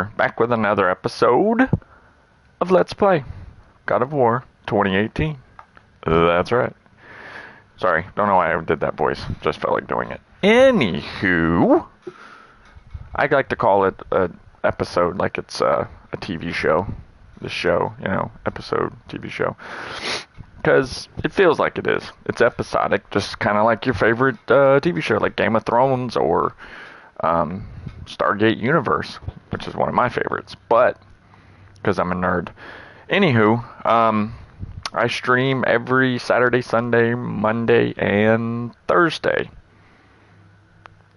Back with another episode of Let's Play God of War 2018. That's right. Sorry, don't know why I did that voice. Just felt like doing it. Anywho, I like to call it an episode like it's a TV show. The show, episode, TV show. Because it feels like it is. It's episodic, just kind of like your favorite TV show, like Game of Thrones or Stargate Universe, which is one of my favorites, but because I'm a nerd. Anywho, I stream every Saturday, Sunday, Monday, and Thursday.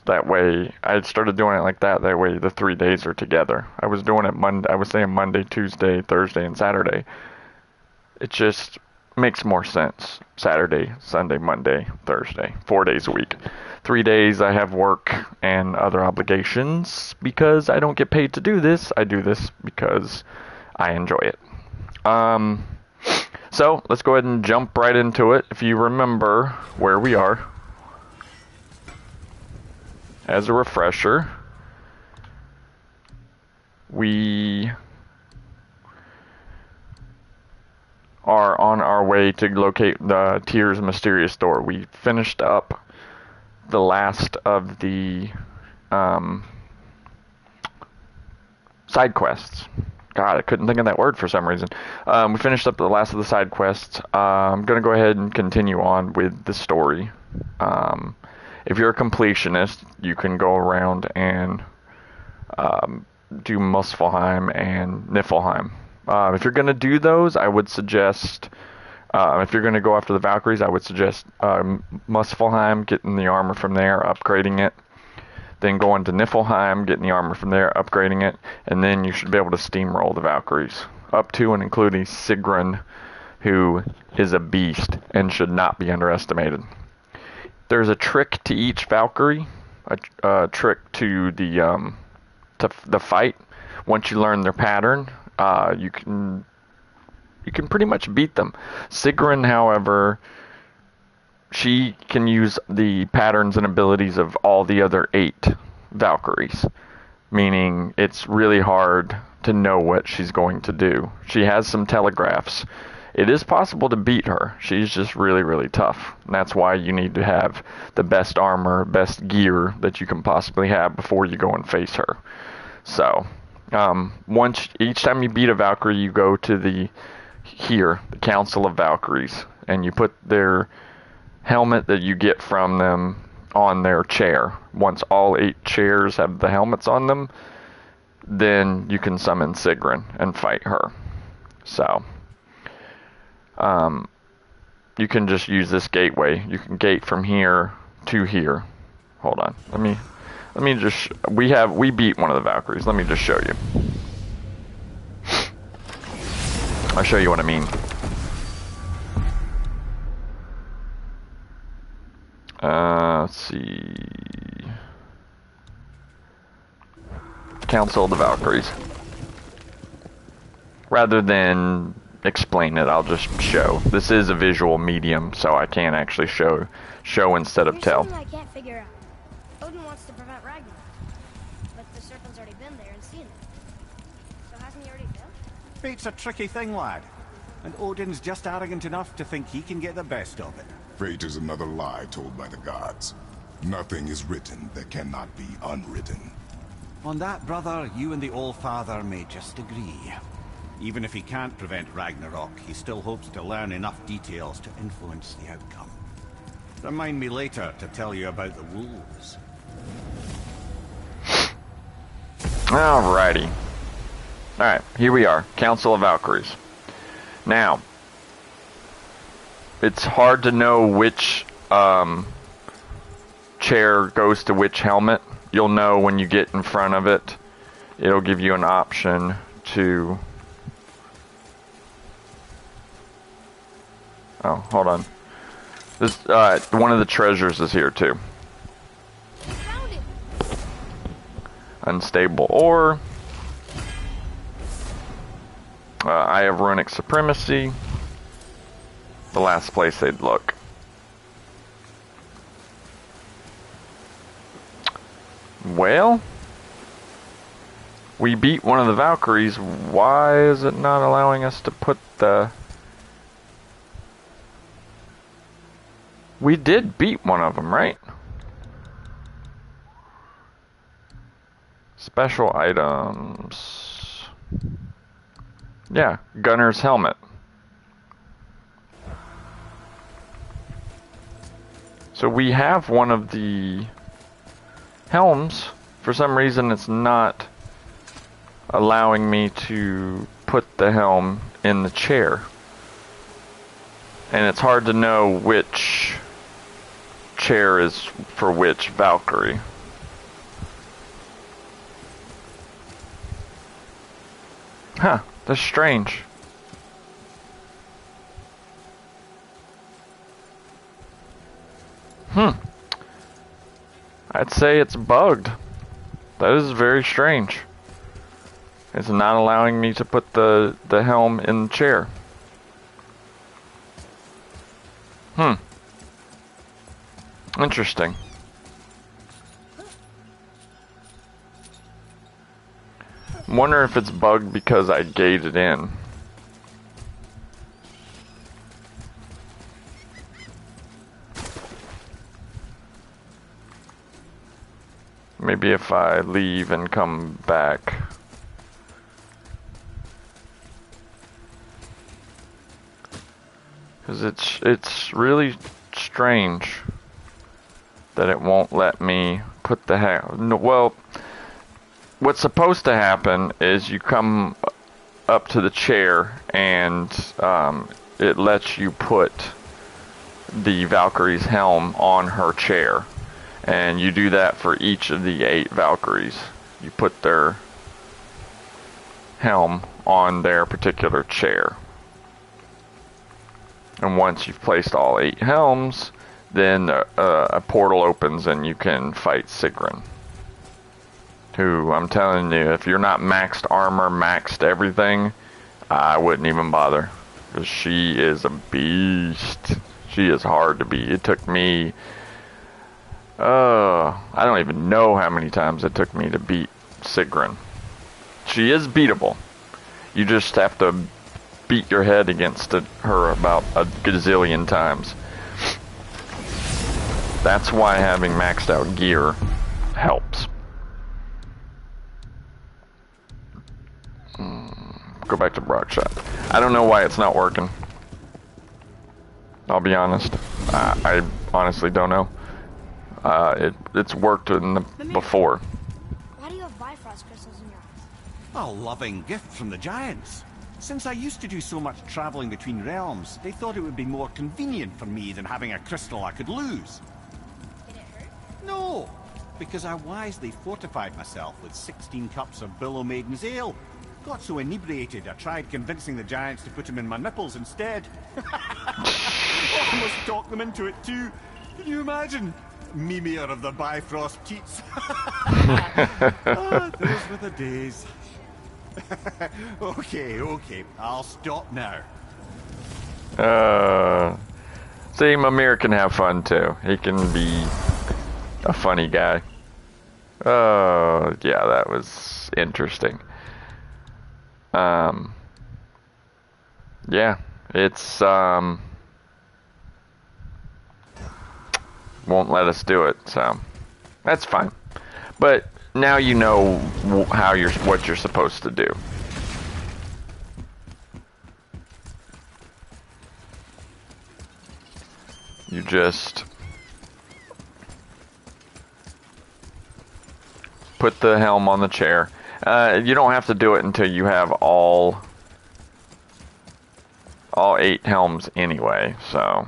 That way, I started doing it like that. That way, the 3 days are together. I was doing it Monday. I was saying Monday, Tuesday, Thursday, and Saturday. It just makes more sense. Saturday, Sunday, Monday, Thursday. 4 days a week. 3 days I have work and other obligations because I don't get paid to do this. I do this because I enjoy it. So let's go ahead and jump right into it. If you remember where we are, as a refresher, we are on our way to locate the Tyr's mysterious door. We finished up the last of the side quests. God, I couldn't think of that word for some reason. We finished up the last of the side quests. I'm going to go ahead and continue on with the story. If you're a completionist, you can go around and do Muspelheim and Niflheim. If you're going to do those, I would suggest, if you're going to go after the Valkyries, I would suggest Muspelheim, getting the armor from there, upgrading it. Then going to Niflheim, getting the armor from there, upgrading it. And then you should be able to steamroll the Valkyries. Up to and including Sigrun, who is a beast and should not be underestimated. There's a trick to each Valkyrie, a trick to the fight. Once you learn their pattern, you can pretty much beat them. Sigrun, however, she can use the patterns and abilities of all the other 8 Valkyries, meaning it's really hard to know what she's going to do. She has some telegraphs. It is possible to beat her. She's just really, really tough. And that's why you need to have the best armor, best gear that you can possibly have before you go and face her. So, each time you beat a Valkyrie, you go to the Council of Valkyries, and you put their helmet that you get from them on their chair. Once all 8 chairs have the helmets on them, then you can summon Sigrun and fight her. So, you can just use this gateway. You can gate from here to here. Hold on. Let me just, we beat one of the Valkyries. Let me just show you. I'll show you what I mean. Let's see. Council of the Valkyries. Rather than explain it, I'll just show. This is a visual medium, so I can actually show instead of tell. I can't figure out. Odin wants to prevent Ragnarok, but the serpent's already been there and seen it. So hasn't he already been? Fate's a tricky thing, lad. And Odin's just arrogant enough to think he can get the best of it. Fate is another lie told by the gods. Nothing is written that cannot be unwritten. On that, brother, you and the All-Father may just agree. Even if he can't prevent Ragnarok, he still hopes to learn enough details to influence the outcome. Remind me later to tell you about the wolves. Alrighty. Alright, here we are. Council of Valkyries. Now, it's hard to know which chair goes to which helmet. You'll know when you get in front of it. It'll give you an option to... Oh, hold on. This one of the treasures is here too. Found it. Unstable ore. Eye of Runic Supremacy. The last place they'd look. Well, We beat one of the Valkyries. Why is it not allowing us to put the... We did beat one of them, right? Special items. Yeah, Gunner's helmet. So we have one of the helms. For some reason it's not allowing me to put the helm in the chair. And it's hard to know which chair is for which Valkyrie. Huh, that's strange. I'd say it's bugged. That is very strange. It's not allowing me to put the helm in the chair. Interesting. Wonder if it's bugged because I gated in. Maybe if I leave and come back. Because it's really strange that it won't let me put the no, well, what's supposed to happen is you come up to the chair and it lets you put the Valkyrie's helm on her chair. And you do that for each of the 8 Valkyries. You put their helm on their particular chair. And once you've placed all 8 helms, then a portal opens and you can fight Sigrun. Who, I'm telling you, if you're not maxed armor, maxed everything, I wouldn't even bother. Because she is a beast. She is hard to beat. It took me... I don't even know how many times it took me to beat Sigrun. She is beatable. You just have to beat your head against her about a gazillion times. That's why having maxed out gear helps. Go back to Brockshot. I don't know why it's not working. I'll be honest. I honestly don't know. It's worked before. Why do you have Bifrost crystals in your eyes? A loving gift from the Giants. Since I used to do so much traveling between realms, they thought it would be more convenient for me than having a crystal I could lose. Did it hurt? No, because I wisely fortified myself with 16 cups of Billow Maiden's ale. Got so inebriated, I tried convincing the Giants to put them in my nipples instead. Almost talked them into it too. Can you imagine? Mimir of the Bifrost teats. Those were the days. Okay, I'll stop now. See, Mimir can have fun too. He can be a funny guy. Oh, yeah, that was interesting. Yeah, it's, won't let us do it, so that's fine. But now you know what you're supposed to do. You just put the helm on the chair. You don't have to do it until you have all 8 helms anyway, so.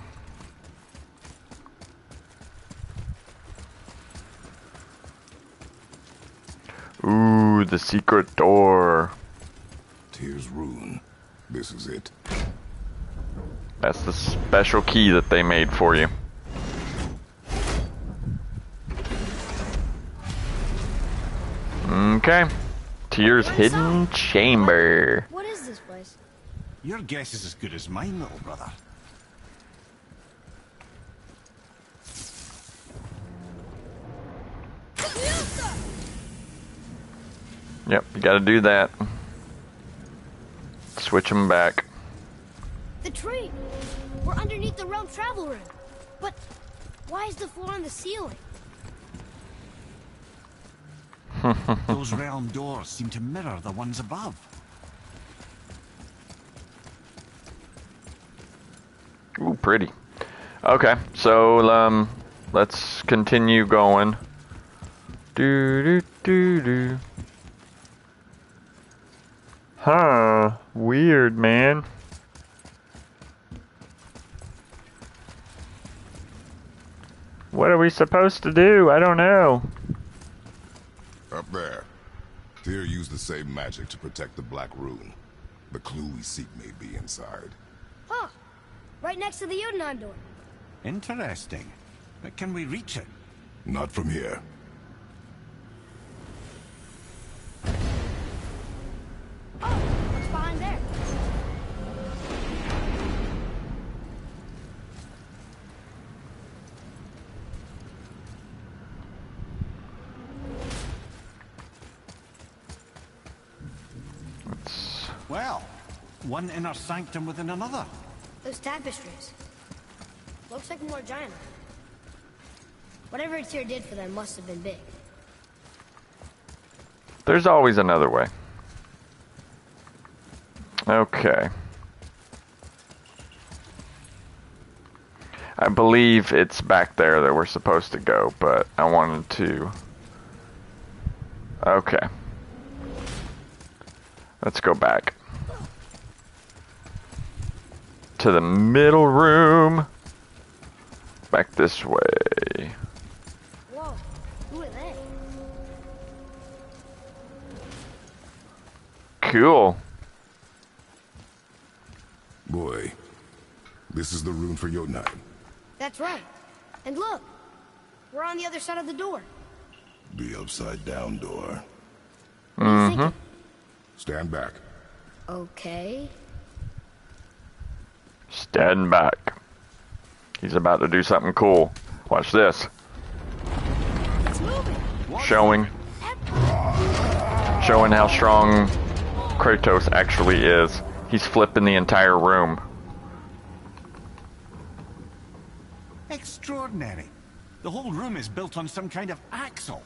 Ooh, the secret door. Tyr's Rune. This is it. That's the special key that they made for you. Okay. Tyr's hidden chamber. What is this place? Your guess is as good as mine, little brother. Yep, you gotta do that. Switch them back. The tree! We're underneath the realm travel room. But why is the floor on the ceiling? Those realm doors seem to mirror the ones above. Ooh, pretty. Okay, so let's continue going. Do. Huh, weird, man. What are we supposed to do? I don't know. Up there. Tyr used the same magic to protect the Black Rune. The clue we seek may be inside. Huh. Right next to the Jotunheim door. Interesting. But can we reach it? Not from here. Oh, what's behind there? Well, one inner sanctum within another. Those tapestries. Looks like more giant. Whatever Tyr did for them must have been big. There's always another way. Okay. I believe it's back there that we're supposed to go, but I wanted to... Okay. Let's go back. To the middle room. Back this way. Whoa, who are they? Cool. Boy, this is the rune for Jotunheim. That's right. And look, we're on the other side of the door. The upside-down door. What are you thinking? Stand back. Okay. Stand back. He's about to do something cool. Watch this. It's moving. Showing how strong Kratos actually is. He's flipping the entire room. Extraordinary. The whole room is built on some kind of axle.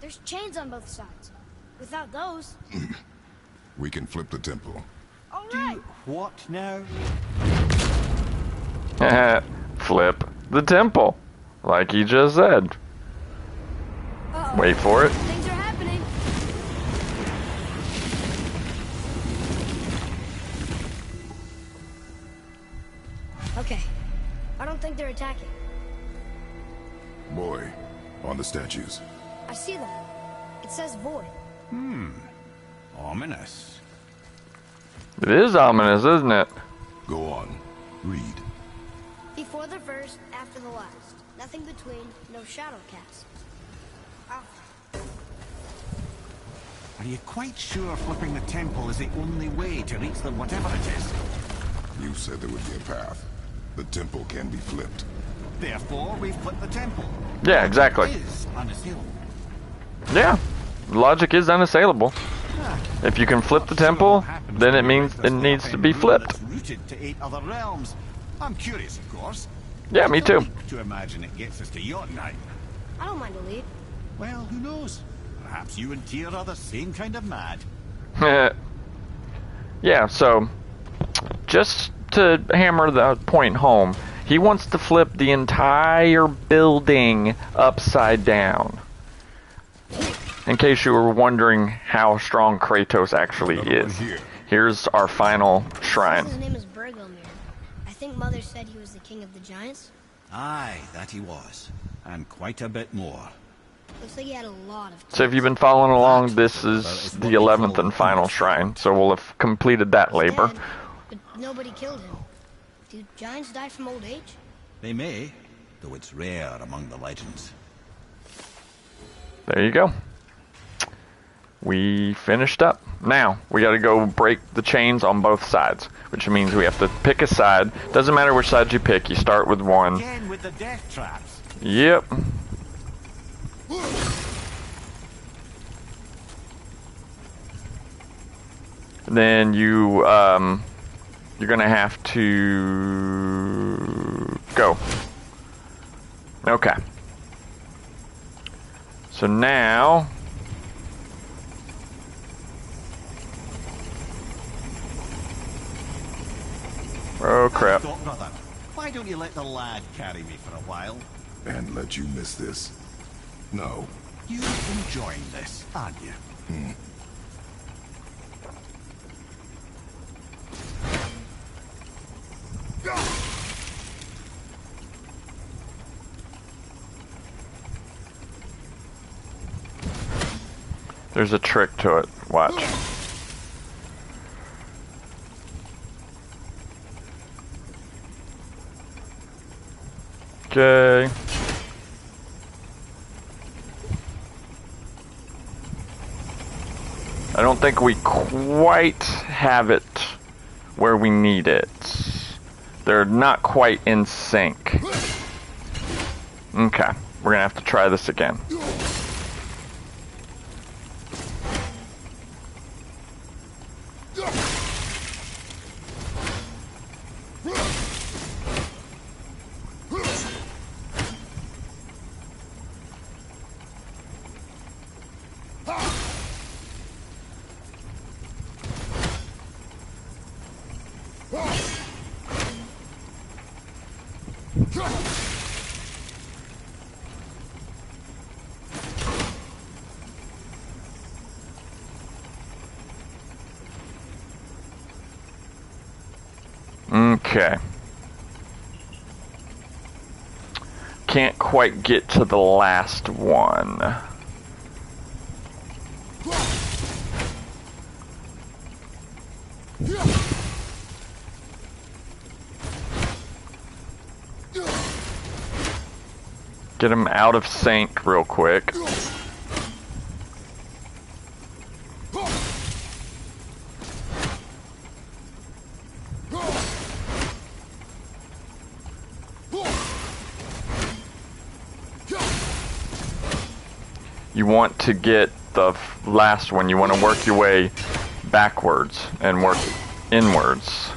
There's chains on both sides. Without those... We can flip the temple. All right. What now? Flip the temple. Like he just said. Uh-oh. Wait for it. Things are happening. Okay. I don't think they're attacking. Boy, on the statues. I see them. It says void. Ominous. It is ominous, isn't it? Go on. Read. Before the first, after the last. Nothing between, no shadow cast. Are you quite sure flipping the temple is the only way to reach the whatever it is? You said there would be a path. The temple can be flipped. Therefore, we've flipped the temple. Yeah, exactly. It is unassailable. Yeah. Logic is unassailable. If you can flip the temple, then it means it needs to be flipped. Rooted to 8 other realms. I'm curious, of course. Yeah, me too. To imagine it gets us to Jotunheim. I don't mind a lead. Well, who knows? Perhaps you and Tyr are the same kind of mad. Yeah, so just to hammer the point home, he wants to flip the entire building upside down. In case you were wondering how strong Kratos actually is, here's our final shrine. His name is Bergelmir. I think Mother said he was the king of the giants. Aye, that he was. And quite a bit more. Looks like he had a lot of... So if you've been following along, this is the 11th and final shrine, so we'll have completed that labor. Dead, but nobody killed him. Do giants die from old age? They may, though it's rare among the legends. There you go. We finished up. Now, we gotta go break the chains on both sides, which means we have to pick a side. Doesn't matter which side you pick, you start with one. Again with the death traps. Yep. then you're gonna have to go. Okay. So now, oh crap. Stop, brother. Why don't you let the lad carry me for a while? And let you miss this? No. You're enjoying this, aren't you? There's a trick to it. Watch. Okay. I don't think we quite have it where we need it. They're not quite in sync. Okay, we're gonna have to try this again. Okay. Can't quite get to the last one. Get him out of sync real quick. You want to get the last one. You want to work your way backwards and work inwards.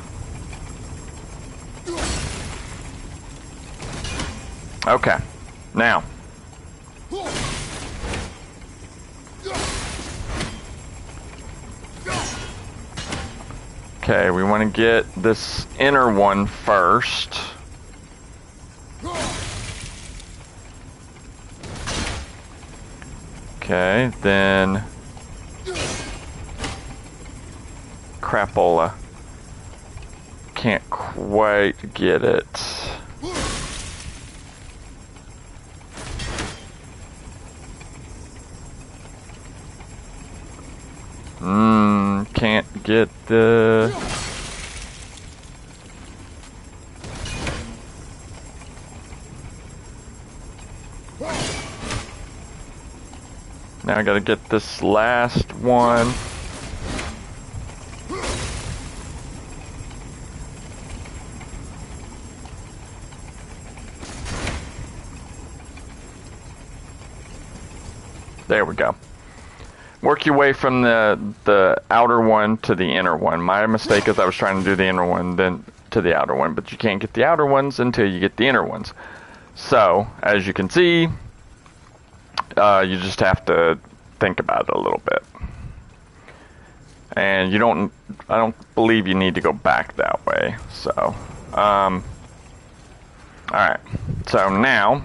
Okay. Now. Okay, we want to get this inner one first. Okay, then crapola. Can't quite get it. Can't get the... Now I gotta get this last one. There we go. Work your way from the outer one to the inner one. My mistake is I was trying to do the inner one, then to the outer one, but you can't get the outer ones until you get the inner ones. So, as you can see, you just have to think about it a little bit. And I don't believe you need to go back that way. So, alright. So now,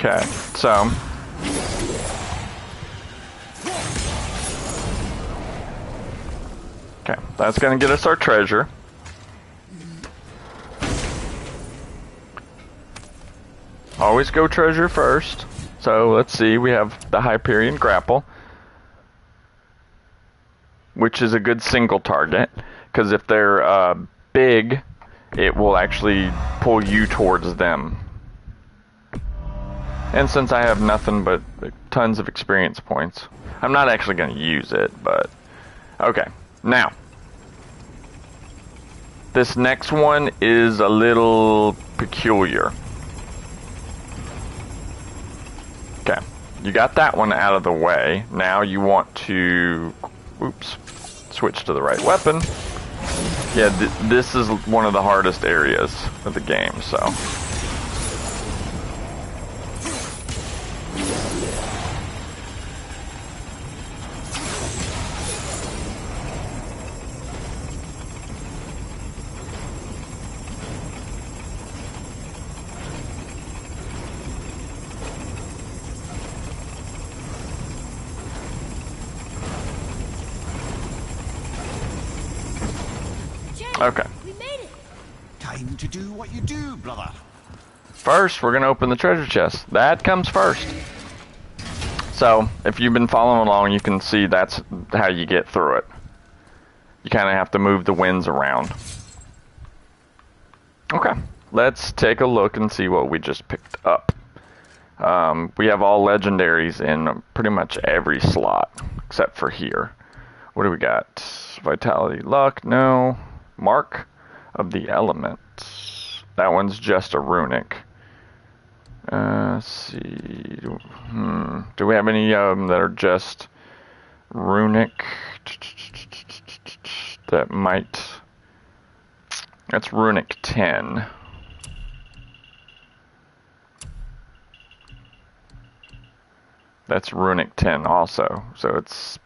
Okay, so okay, that's gonna get us our treasure. Always go treasure first. So let's see, we have the Hyperion Grapple, which is a good single target, because if they're big, it will actually pull you towards them. And since I have nothing but tons of experience points, I'm not actually going to use it, but okay. Now, this next one is a little peculiar. Okay, you got that one out of the way. Now you want to, oops, switch to the right weapon. Yeah, this is one of the hardest areas of the game, so. Okay. We made it. Time to do what you do, brother. First, we're going to open the treasure chest. That comes first. So, if you've been following along, you can see that's how you get through it. You kind of have to move the winds around. Okay, let's take a look and see what we just picked up. We have all legendaries in pretty much every slot, except for here. What do we got? Vitality, luck, no. Mark of the Elements. That one's just a runic. Let's see. Do we have any of them that are just runic? That might. That's runic 10. That's runic 10 also. So it's.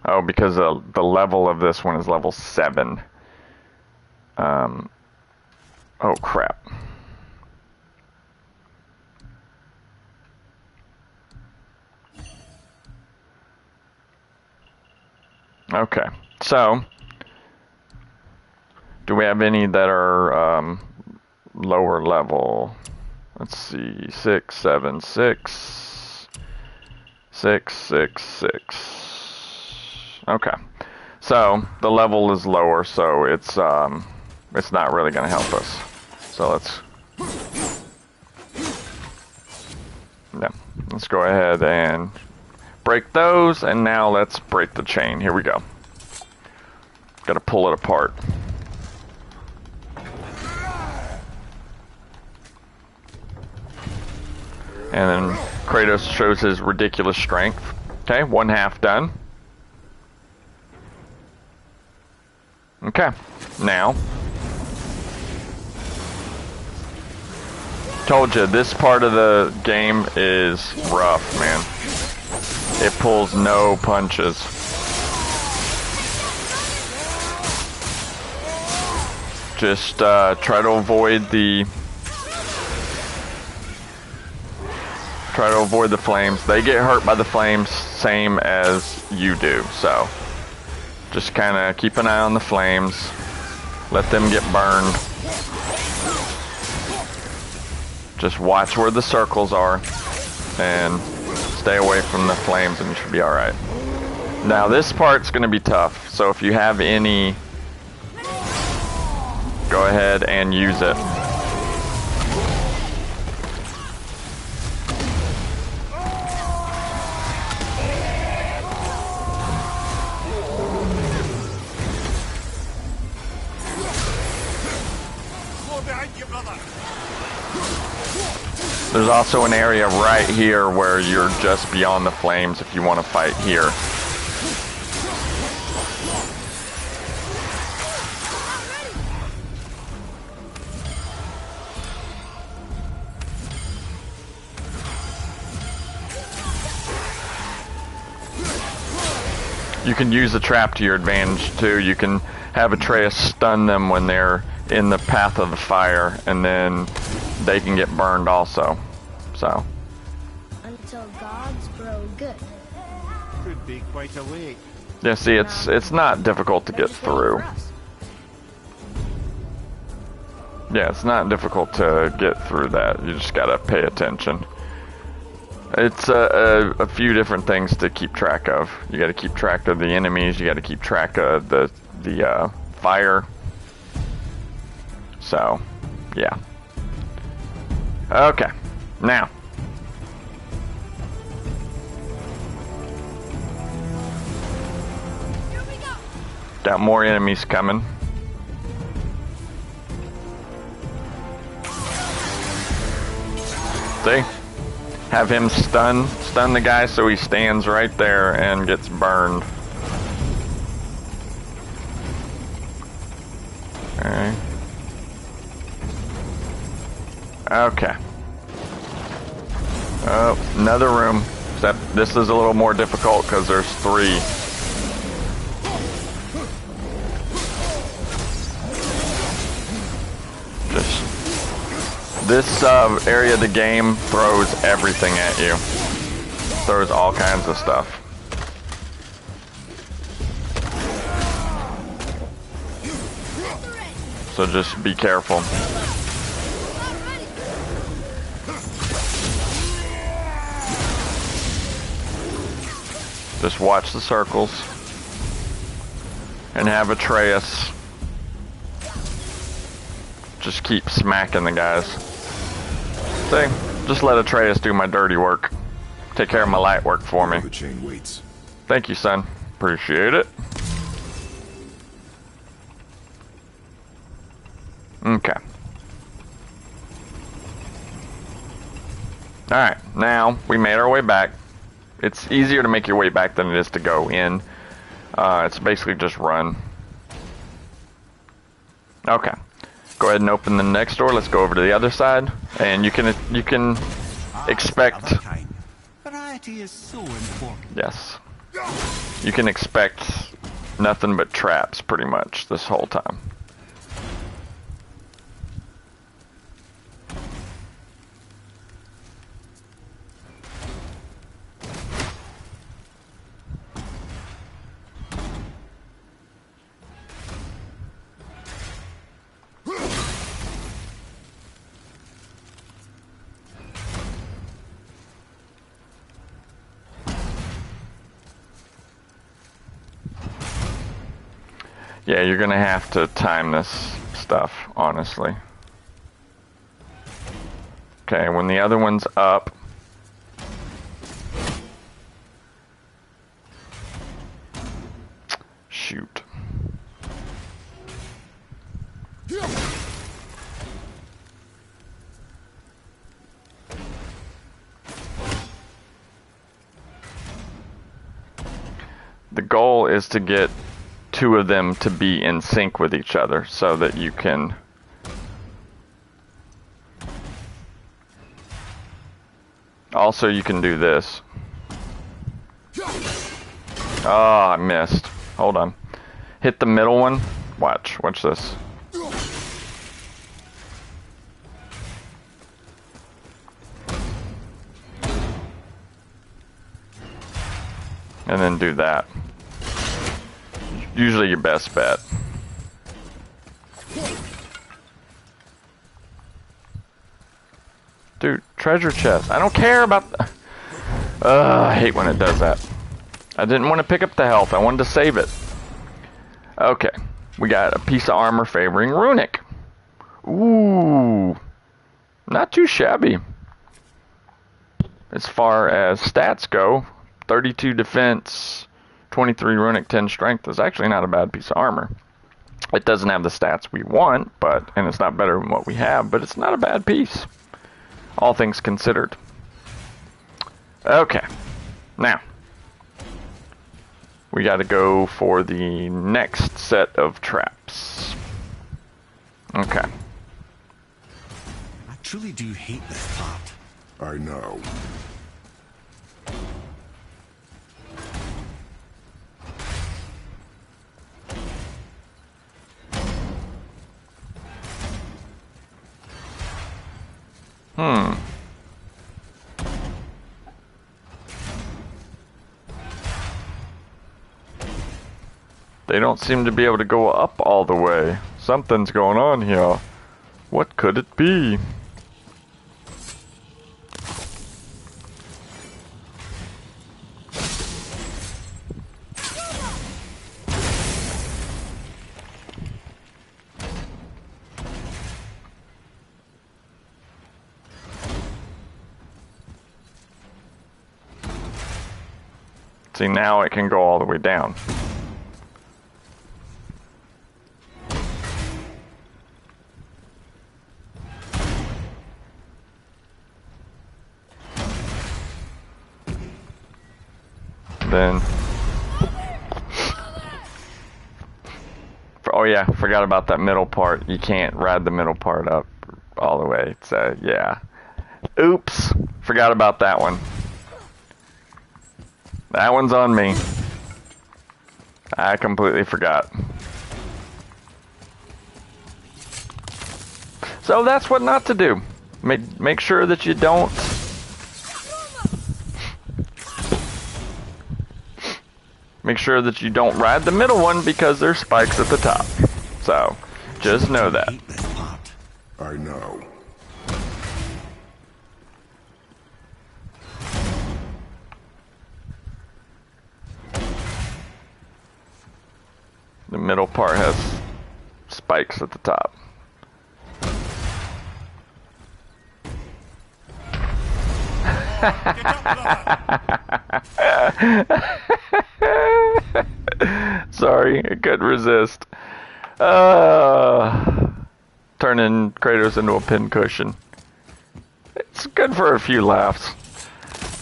Oh, because the level of this one is level 7. Oh, crap. Okay, so do we have any that are lower level? Let's see, 6, 7, 6, 6, 6, 6. Okay, so the level is lower, so it's not really going to help us. So let's go ahead and break those, and now let's break the chain. Here we go. Got to pull it apart. And then Kratos shows his ridiculous strength. Okay, 1/2 done. Okay, now, told you, this part of the game is rough, man. It pulls no punches. Just try to avoid the flames. They get hurt by the flames, same as you do, so. Just kind of keep an eye on the flames. Let them get burned. Just watch where the circles are. And stay away from the flames and you should be alright. Now this part's going to be tough. So if you have any, go ahead and use it. There's also an area right here where you're just beyond the flames if you want to fight here. You can use the trap to your advantage too. You can have Atreus stun them when they're in the path of the fire, and then they can get burned also. So. Until gods grow good. Could be quite a wait. Yeah, see, it's not difficult to They're get just waiting through. for us. Yeah, it's not difficult to get through that. You just gotta pay attention. It's a few different things to keep track of. You gotta keep track of the enemies. You gotta keep track of the fire. So, yeah. Okay, now. Here we go. Got more enemies coming. See? Have him stun the guy so he stands right there and gets burned. Okay. Okay. Oh, another room. Except this is a little more difficult because there's 3. This area of the game throws everything at you. Throws all kinds of stuff. So just be careful. Just watch the circles. And have Atreus just keep smacking the guys. See? Just let Atreus do my dirty work. Take care of my light work for me. The chain waits. Thank you, son. Appreciate it. Okay. Alright, now we made our way back. It's easier to make your way back than it is to go in. It's basically just run. Okay. Go ahead and open the next door. Let's go over to the other side. And you can expect... Other kind. Variety is so important. Yes. You can expect nothing but traps pretty much this whole time. Yeah, you're gonna have to time this stuff, honestly. Okay, when the other one's up... Shoot. The goal is to get 2 of them to be in sync with each other so that you can also you can do this. Oh, I missed. Hold on. Hit the middle one. Watch this. And then do that. Usually your best bet. Dude, treasure chest. I don't care about... I hate when it does that. I didn't want to pick up the health. I wanted to save it. Okay. We got a piece of armor favoring Runic. Ooh. Not too shabby. As far as stats go, 32 defense, 23 Runic, 10 strength is actually not a bad piece of armor. It doesn't have the stats we want, and it's not better than what we have, but it's not a bad piece. All things considered. Okay. Now, we got to go for the next set of traps. Okay. I truly do hate this part. I know. Hmm. They don't seem to be able to go up all the way. Something's going on here. What could it be? See, now it can go all the way down. Then, oh yeah, forgot about that middle part. You can't ride the middle part up all the way. So yeah, oops, forgot about that one. That one's on me. I completely forgot. So that's what not to do. Make sure that you don't. Make sure that you don't ride the middle one because there's spikes at the top. So, just know that. I know. The middle part has spikes at the top. Sorry, I couldn't resist. Turning Kratos into a pincushion. It's good for a few laughs.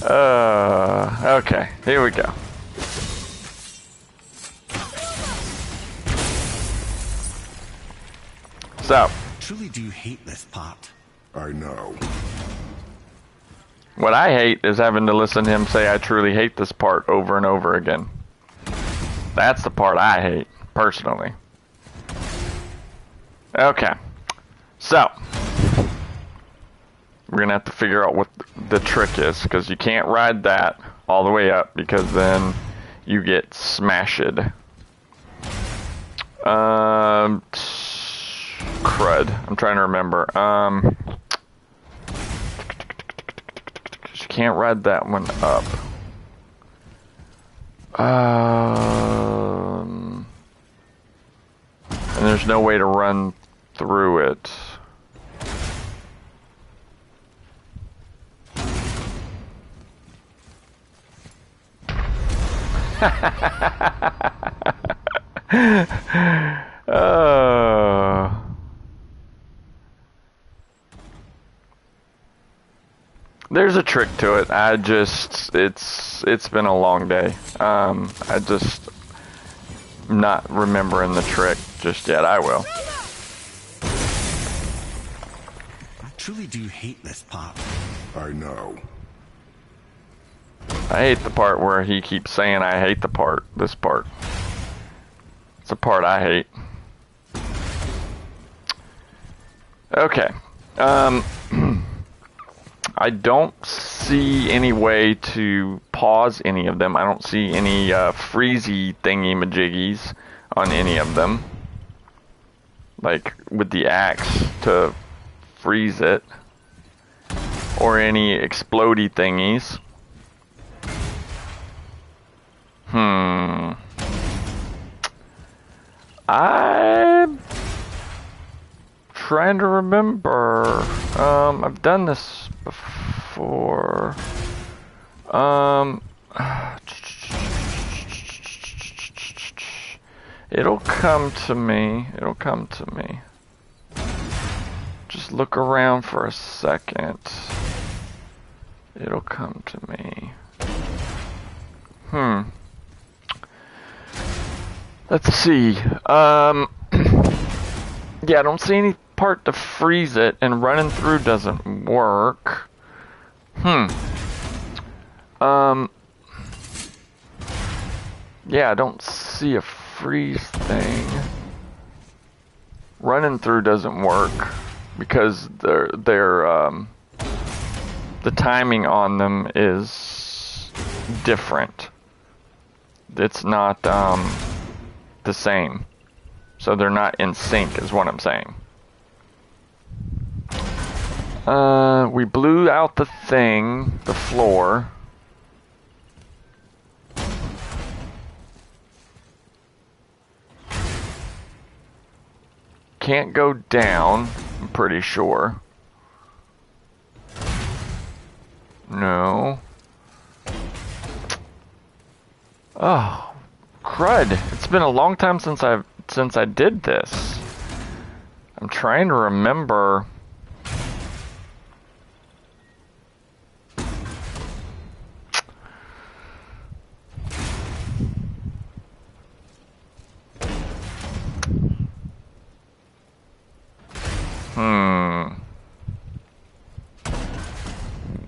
Okay, here we go. So, Truly do hate this part. I know. what I hate is having to listen to him say I truly hate this part over and over again. That's the part I hate, personally. Okay. So, we're going to have to figure out what the trick is, because you can't ride that all the way up, because then you get smashed. Crud. I'm trying to remember. You can't ride that one up. And there's no way to run through it. There's a trick to it. It's been a long day. I just not remembering the trick just yet. I will. I truly do hate this part. I know. I hate the part where he keeps saying I hate this part. It's the part I hate. Okay. I don't see any way to pause any of them. I don't see any freezy thingy-majiggies on any of them. Like with the axe to freeze it. Or any explodey thingies. I'm trying to remember. I've done this before. It'll come to me. It'll come to me. Just look around for a second. It'll come to me. Let's see. Yeah, I don't see any part to freeze it, and running through doesn't work. Yeah, I don't see a freeze thing. Running through doesn't work because they're the timing on them is different. It's not the same. So they're not in sync is what I'm saying. We blew out the thing, the floor. Can't go down, I'm pretty sure. No. Oh, crud. It's been a long time since I did this. I'm trying to remember.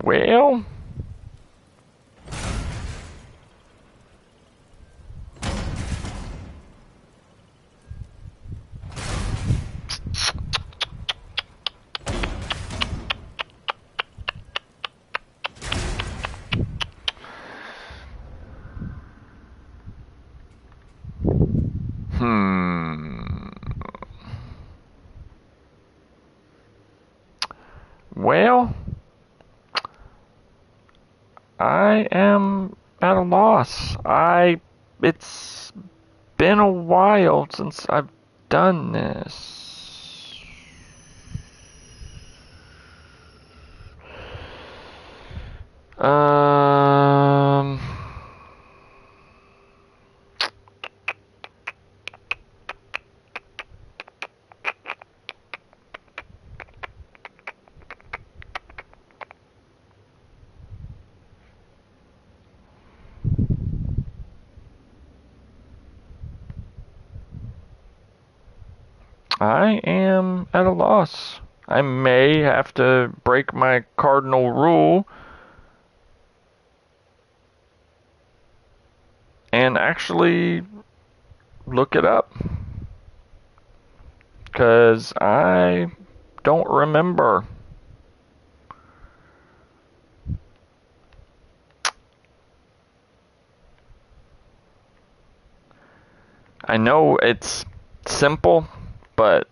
Well, well, I am at a loss. It's been a while since I've done this. I am at a loss. I may have to break my cardinal rule and actually look it up. 'Cause I don't remember. I know it's simple, but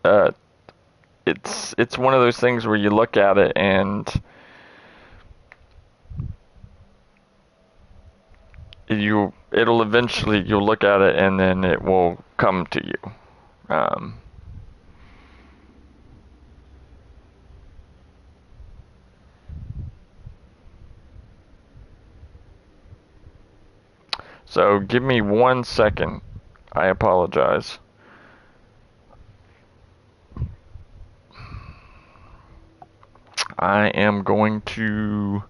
it's one of those things where you look at it and you'll look at it and then it will come to you. So give me 1 second. I apologize. I am going to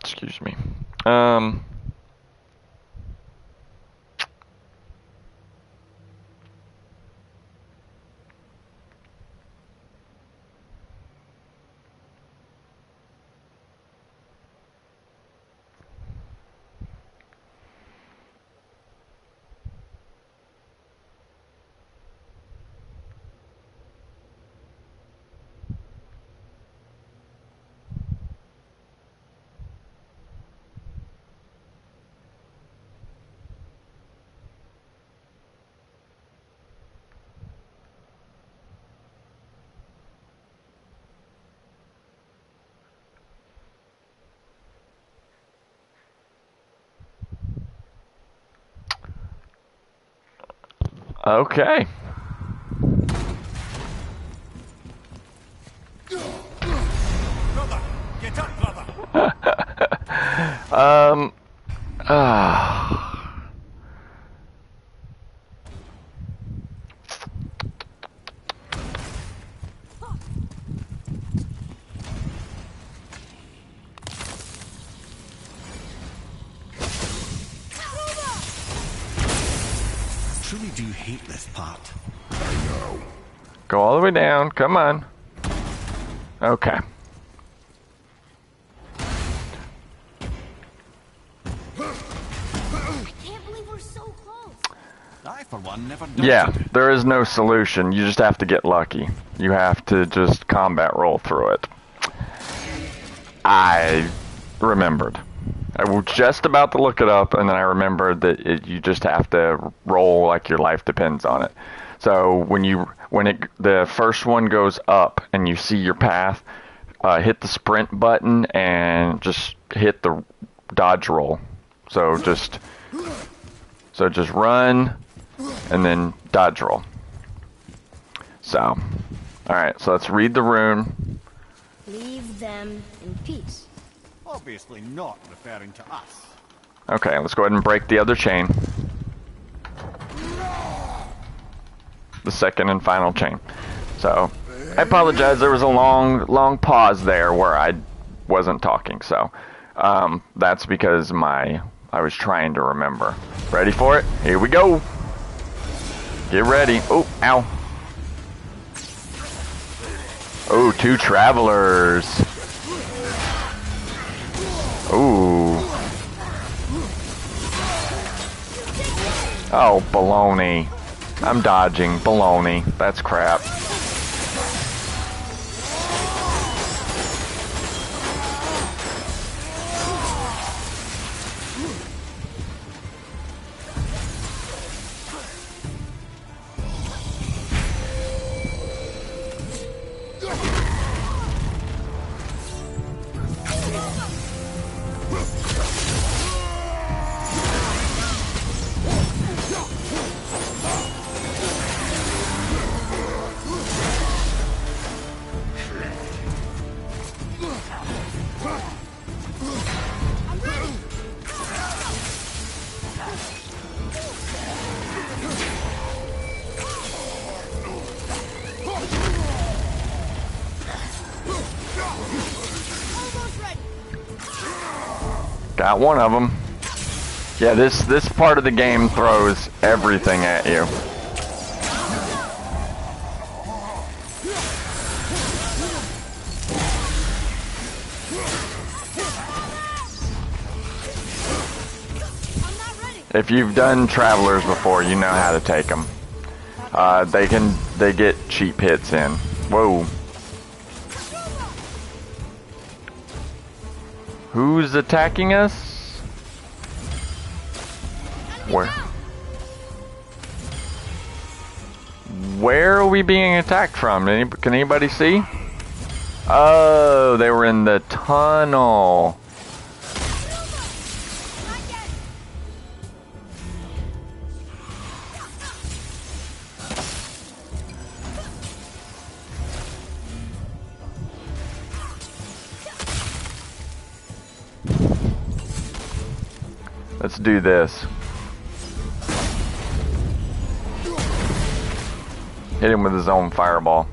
excuse me. Okay. Brother, get up, brother. I truly do hate this part. Go all the way down. Come on. Okay. I, for one, never doubted Yeah, it. there is no solution. You just have to get lucky. You have to just combat roll through it. I remembered. I was just about to look it up, and then I remembered that you just have to roll like your life depends on it. So when the first one goes up and you see your path, hit the sprint button and just hit the dodge roll. So just run and then dodge roll. So, alright, so let's read the rune. Leave them in peace. Obviously not referring to us. Okay, let's go ahead and break the other chain. The second and final chain. So, I apologize, there was a long pause there where I wasn't talking, so that's because I was trying to remember. Ready for it? Here we go! Get ready. Oh, ow. Oh, 2 travelers. Ooh. Oh, baloney. I'm dodging. Baloney. That's crap. Got one of them. Yeah, this part of the game throws everything at you. If you've done Travelers before, you know how to take them. They get cheap hits in. Whoa. Who's attacking us? Where are we being attacked from? Can anybody see? Oh, they were in the tunnel. Let's do this. Hit him with his own fireball.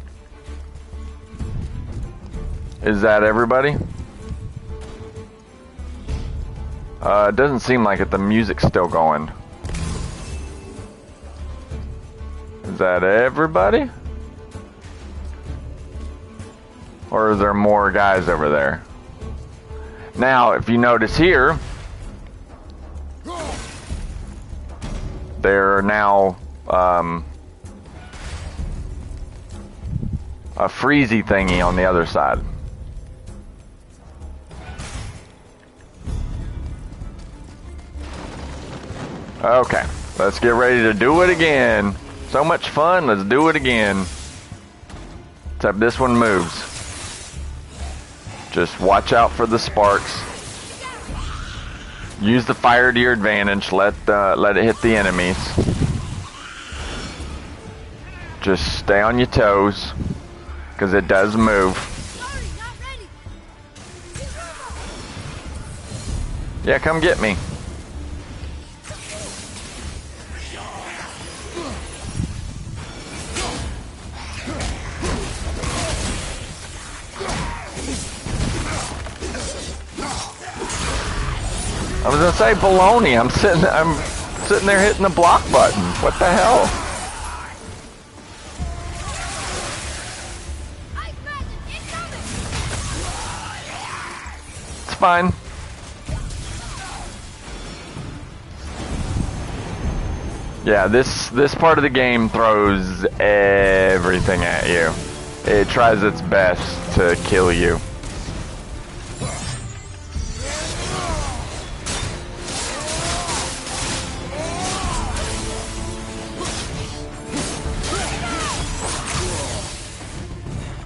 Is that everybody? It doesn't seem like it. The music's still going. Is that everybody? Or is there more guys over there? Now, if you notice here, there are now a freezy thingy on the other side. Okay, let's get ready to do it again. So much fun, let's do it again. Except this one moves. Just watch out for the sparks. Use the fire to your advantage. Let it hit the enemies. Just stay on your toes, because it does move. Yeah, come get me. I was gonna say baloney. I'm sitting there hitting the block button. What the hell? It's fine. Yeah, this part of the game throws everything at you. It tries its best to kill you.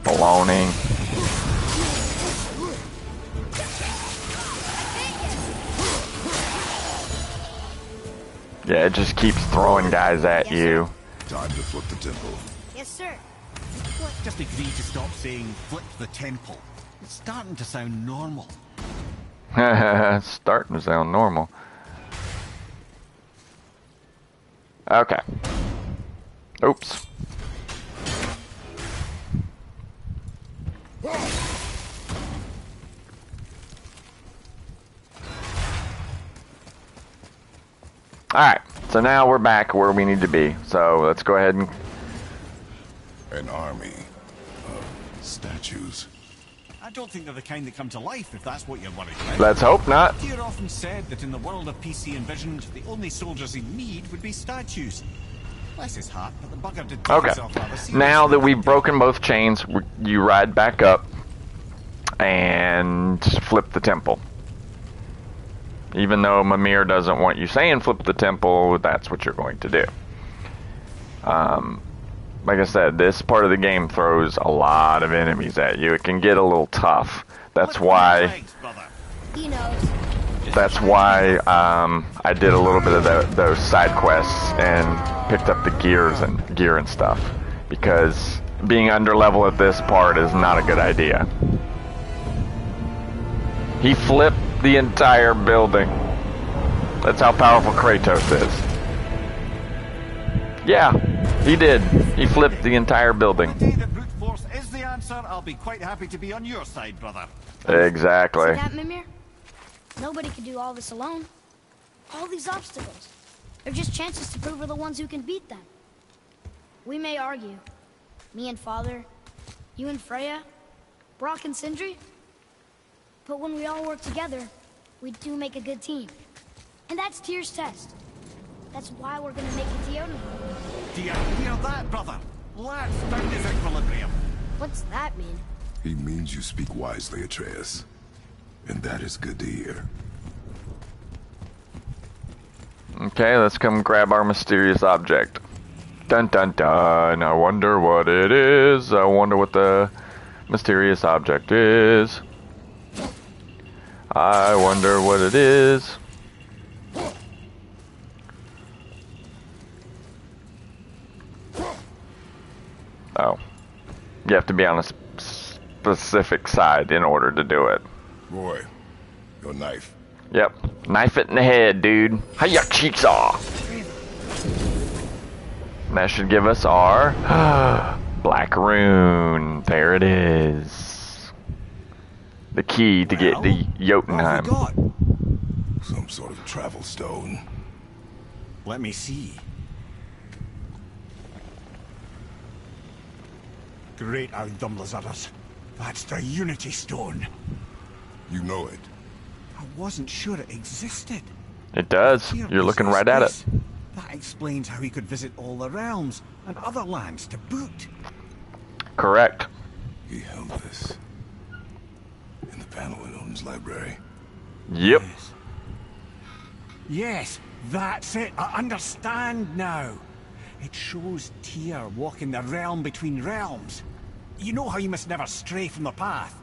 Baloney. Yeah, it just keeps throwing guys at you. Time to flip the temple. Yes, sir. Just agree to stop saying flip the temple. It's starting to sound normal. It's starting to sound normal. Okay. Oops. Alright, so now we're back where we need to be. So let's go ahead and... An army of statues. I don't think they're the kind that come to life, if that's what you're worried about. Let's hope not. Tyr often said that in the world of PC envisioned, the only soldiers he'd need would be statues. Bless his heart, but the bugger did take Okay. himself rather seriously. Now that we've broken both chains, you ride back up and flip the temple. Even though Mimir doesn't want you saying flip the temple, that's what you're going to do. Like I said, this part of the game throws a lot of enemies at you. It can get a little tough. That's why... He knows. That's why I did a little bit of those side quests and picked up the gear and stuff, because being under level at this part is not a good idea. He flipped the entire building. That's how powerful Kratos is. Yeah, he did. He flipped the entire building. The day that brute force is the answer, I'll be quite happy to be on your side, brother. Exactly. See that, Mimir? Nobody can do all this alone. All these obstacles. They're just chances to prove we're the ones who can beat them. We may argue. Me and Father, you and Freya, Brock and Sindri. But when we all work together, we do make a good team. And that's Tyr's test. That's why we're gonna make it to Jotunheim. Do you hear that, brother? Let's find his equilibrium. What's that mean? He means you speak wisely, Atreus. And that is good to hear. Okay, let's come grab our mysterious object. Dun dun dun. I wonder what it is. I wonder what the mysterious object is. I wonder what it is. Oh. You have to be on a specific side in order to do it. Roy, your knife. Yep. Knife it in the head, dude. Hiya, cheeks off. That should give us our black rune. There it is. The key to get to Jotunheim. What have we got? Some sort of travel stone. Let me see. Great Audumlazaras. That's the Unity Stone. You know it. I wasn't sure it existed. It does. Here You're is looking this right at it. place. That explains how he could visit all the realms and other lands to boot. Correct. He held this in the panel in Odin's library. Yep. Yes, that's it. I understand now. It shows Tyr walking the realm between realms. You know how you must never stray from the path?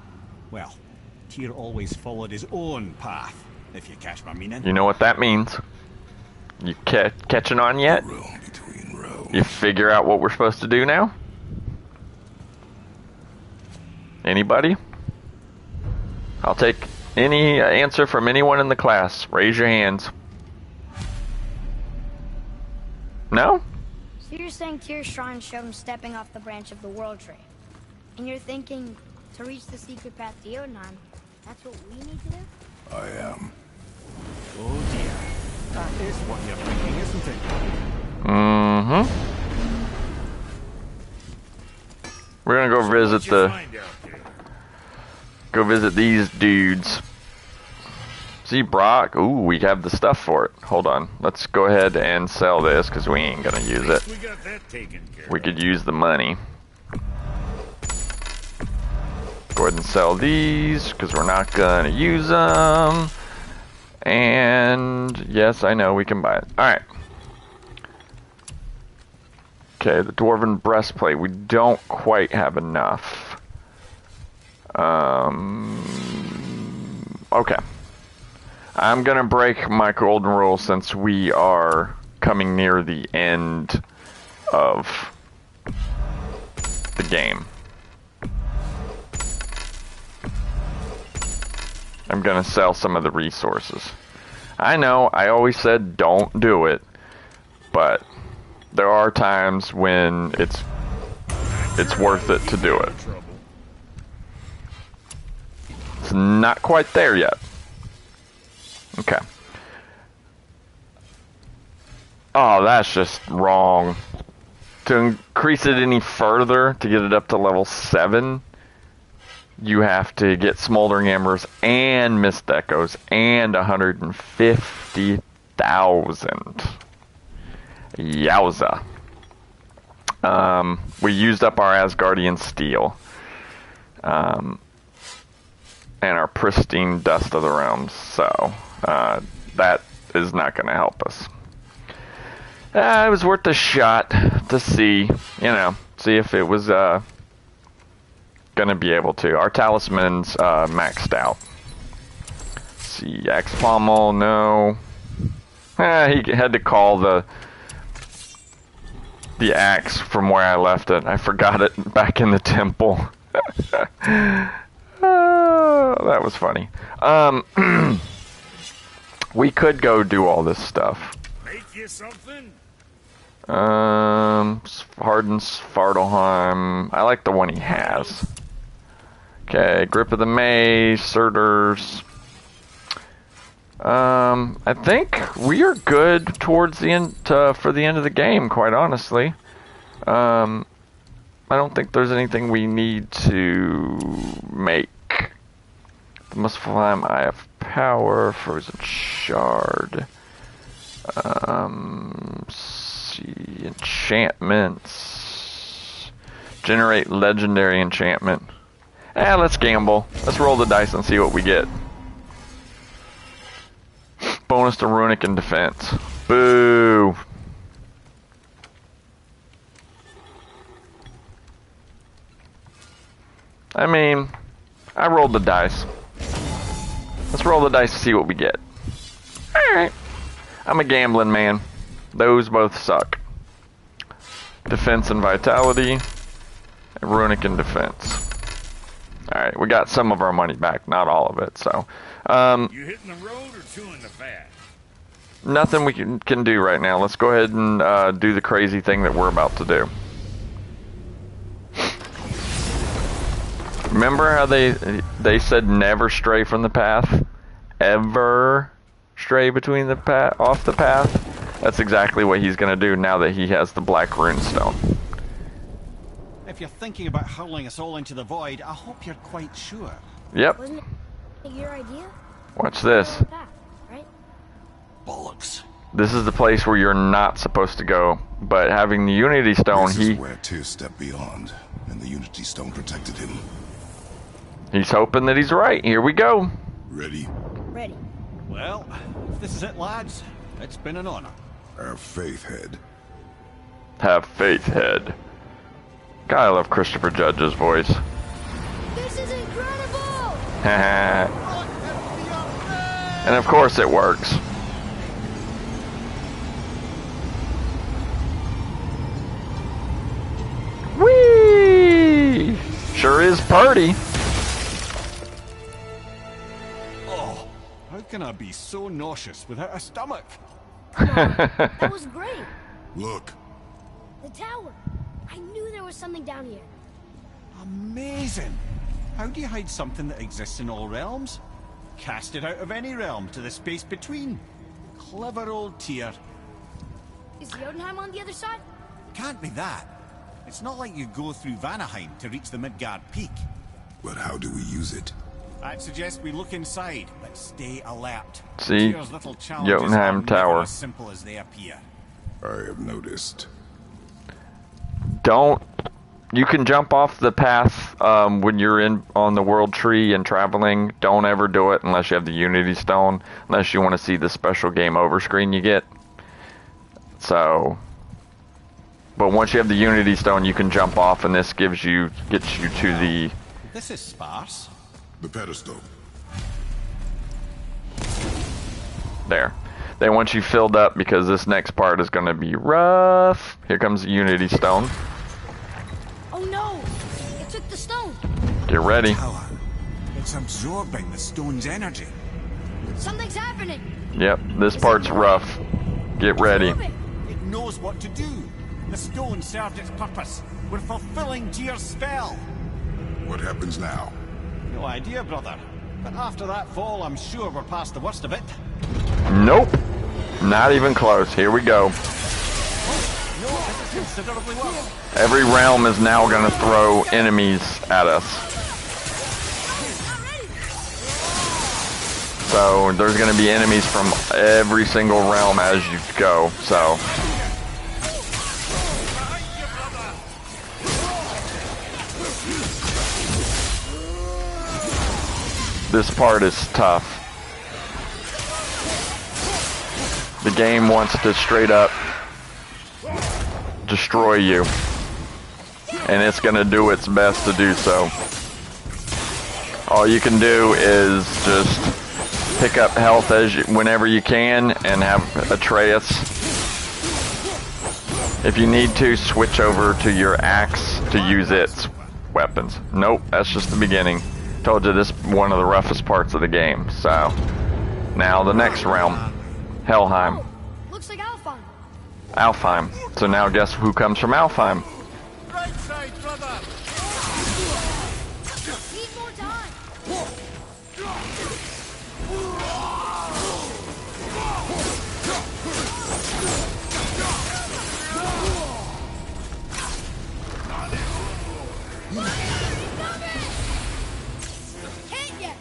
Well, Tyr always followed his own path, if you catch my meaning. You know what that means. You catching on yet? Realm between realms. You figure out what we're supposed to do now? Anybody? I'll take any answer from anyone in the class. Raise your hands. No? So you're saying Tyr's shrine showed him stepping off the branch of the World Tree. And you're thinking, to reach the secret path to Jotunheim, that's what we need to do? I am. Oh dear. That is what you're thinking, isn't it? Mm-hmm. We're gonna go visit these dudes. See, Brock. Ooh, we have the stuff for it. Hold on. Let's go ahead and sell this because we ain't gonna use it. We got that taken care We could use the money. Go ahead and sell these because we're not gonna use them. And yes, I know we can buy it. All right. Okay, the dwarven breastplate. We don't quite have enough. Okay. I'm gonna break my golden rule since we are coming near the end of the game. I'm gonna sell some of the resources. I know, I always said don't do it, but there are times when it's worth it to do it. It's not quite there yet. Okay. Oh, that's just wrong. To increase it any further, to get it up to level 7, you have to get Smoldering Embers and Mist Echoes and 150,000. Yowza. We used up our Asgardian Steel. And our Pristine Dust of the Realms, so that is not going to help us. It was worth a shot to see, see if it was going to be able to. Our talisman's maxed out. Let's see, Axe Pommel, no. He had to call the axe from where I left it. I forgot it back in the temple. That was funny. We could go do all this stuff. Make you something? Hardened Svartalheim. I like the one he has. Okay, Grip of the Maze, Surters. I think we are good towards the end for the end of the game, quite honestly. I don't think there's anything we need to make. The Must Climb, Eye of Power, Frozen Shard. See, enchantments. Generate legendary enchantment. Let's gamble. Let's roll the dice and see what we get. Bonus to Runic and Defense. Boo! I mean, I rolled the dice. Let's roll the dice to see what we get. Alright. I'm a gambling man. Those both suck. Defense and Vitality. And Runic and Defense. Alright, we got some of our money back. Not all of it, so. You hitting the road or chewing the fat? Nothing we can do right now. Let's go ahead and do the crazy thing that we're about to do. Remember how they said never stray from the path? Ever stray between the path, off the path? That's exactly what he's going to do now that he has the Black Runestone. If you're thinking about hurling us all into the void, I hope you're quite sure. Yep. Wasn't it your idea? Watch this. Right? Bollocks. This is the place where you're not supposed to go, but having the Unity Stone, This is where Tyr stepped beyond, and the Unity Stone protected him. He's hoping that he's right. Here we go. Ready? Ready. Well, if this is it, lads, it's been an honor. Have faith, Head. Have faith, Head. God, I love Christopher Judge's voice. This is incredible! And of course it works. Whee! Sure is party. Oh, how can I be so nauseous without a stomach? That was great. Look. The tower. I knew there was something down here. Amazing. How do you hide something that exists in all realms? Cast it out of any realm to the space between. Clever old Tyr. Is Jotunheim on the other side? Can't be that. It's not like you go through Vanaheim to reach the Midgard Peak. But how do we use it? I'd suggest we look inside, but stay alert. See? Tyr's little challenges Jotunheim are never Tower. as simple as they appear. I have noticed. Don't. You can jump off the path when you're on the world tree and traveling. Don't ever do it unless you have the Unity Stone, unless you want to see the special game over screen you get. So, but once you have the Unity Stone, you can jump off, and this gets you to the. This is sparse. The pedestal. There. Then once you filled up, because this next part is going to be rough. Here comes the Unity Stone. Oh no! It took the stone! Get ready. Power. It's absorbing the stone's energy. Something's happening! Yep, this part's rough. Get ready. Move it. It knows what to do. The stone served its purpose. We're fulfilling Tyr's spell. What happens now? No idea, brother. But after that fall, I'm sure we're past the worst of it. Nope. Not even close. Here we go. No, this is considerably worse. Every realm is now going to throw enemies at us. So there's going to be enemies from every single realm as you go. So this part is tough. The game wants to straight up destroy you, and it's going to do its best to do so. All you can do is just pick up health whenever you can and have Atreus. If you need to, switch over to your axe to use its weapons. Nope, that's just the beginning. Told you this is one of the roughest parts of the game. So now the next realm, Helheim. Oh, looks like Alfheim. Alfheim. So now guess who comes from Alfheim? Right side, brother. Need more time. Can't yet.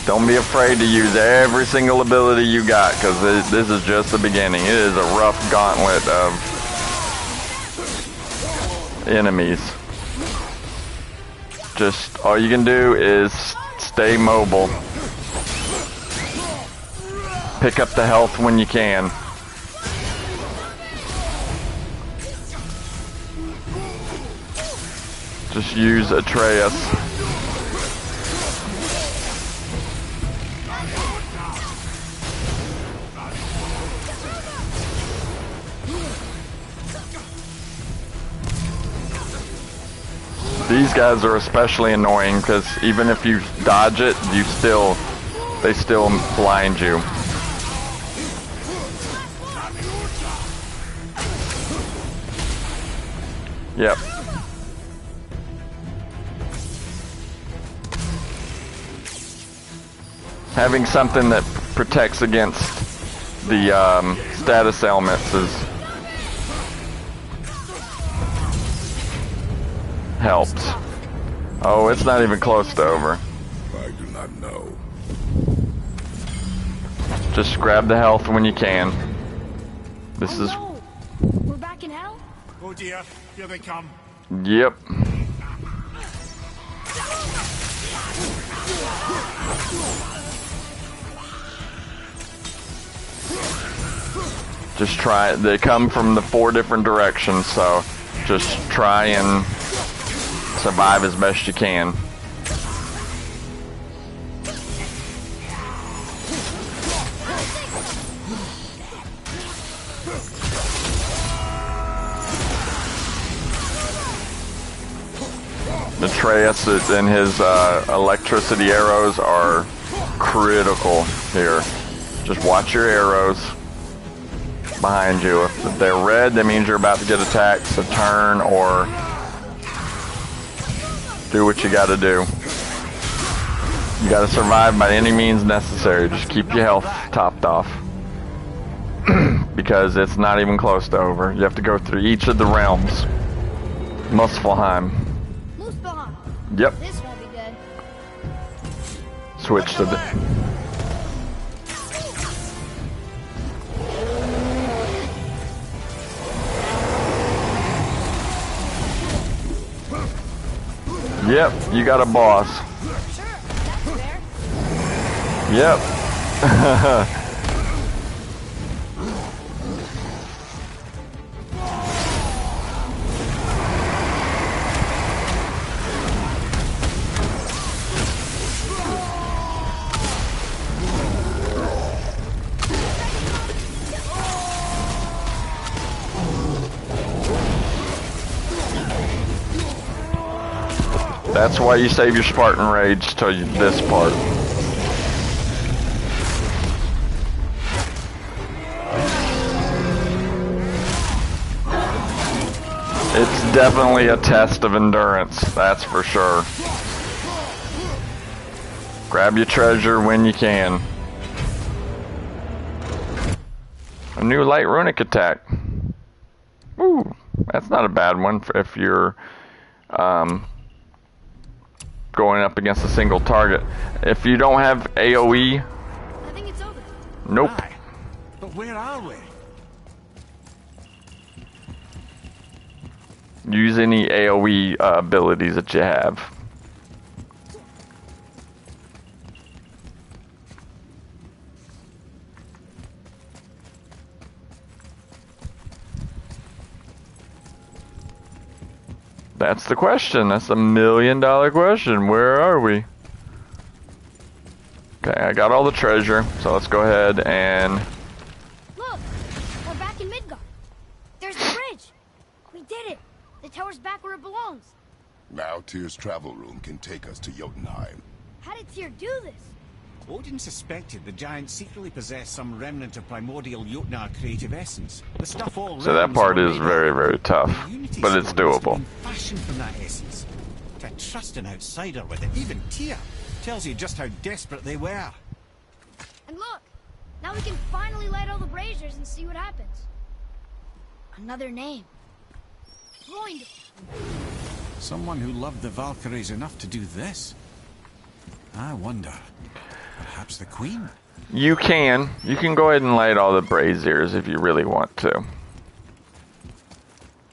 Don't be afraid to use every single ability you got, because this is just the beginning. It is a rough gauntlet of enemies. Just all you can do is stay mobile. Pick up the health when you can. Just use Atreus. These guys are especially annoying because even if you dodge it, they still blind you. Yep. Having something that protects against the status elements helps. Oh, it's not even close to over. I do not know. Just grab the health when you can. This is... No. We're back in hell? Oh dear, here they come. Yep. Just try it. They come from the 4 different directions, so just try and survive as best you can. Atreus and his electricity arrows are critical here. Just watch your arrows. behind you. If they're red, that means you're about to get attacked, so turn or do what you gotta do. You gotta survive by any means necessary. Just keep your health topped off. Because it's not even close to over. You have to go through each of the realms. Muspelheim. Muspelheim. Yep. This won't be good. Switch to the... Yep, you got a boss. Sure, that's fair. Yep. That's why you save your Spartan Rage till this part. It's definitely a test of endurance, that's for sure. Grab your treasure when you can. A new light runic attack. Ooh, that's not a bad one if you're going up against a single target. If you don't have AoE, I think it's over. nope. Aye. But where are we? Use any AoE abilities that you have. That's the question. That's the $1 million question. Where are we? Okay, I got all the treasure, so let's go ahead and... Look, we're back in Midgard. There's the bridge. We did it. The tower's back where it belongs. Now Tyr's travel room can take us to Jotunheim. How did Tyr do this? Odin suspected the giant secretly possessed some remnant of primordial Jotnar creative essence. The stuff all So that part is very, very tough, Unity but it's Stone must have doable. been fashioned from that essence. To trust an outsider with it, even Tyr, tells you just how desperate they were. And look, now we can finally light all the braziers and see what happens. Another name. Groindel. Someone who loved the Valkyries enough to do this. I wonder, perhaps the Queen? You can go ahead and light all the braziers if you really want to.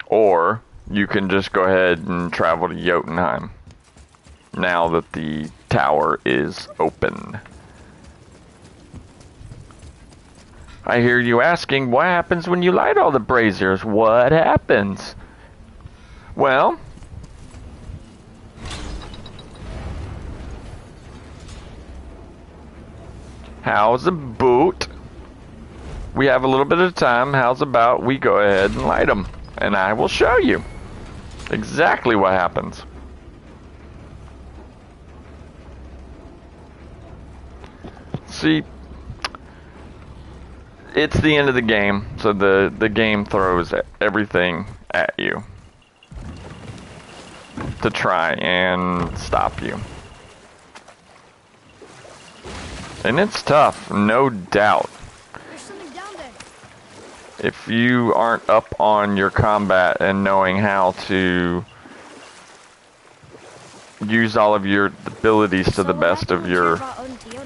Or you can just go ahead and travel to Jotunheim now that the tower is open. I hear you asking, what happens when you light all the braziers? What happens? Well, how's about, we have a little bit of time, how's about we go ahead and light them, and I will show you exactly what happens. See, it's the end of the game, so the game throws everything at you to try and stop you. And it's tough, no doubt. There's something down there. If you aren't up on your combat and knowing how to use all of your abilities to the best of your,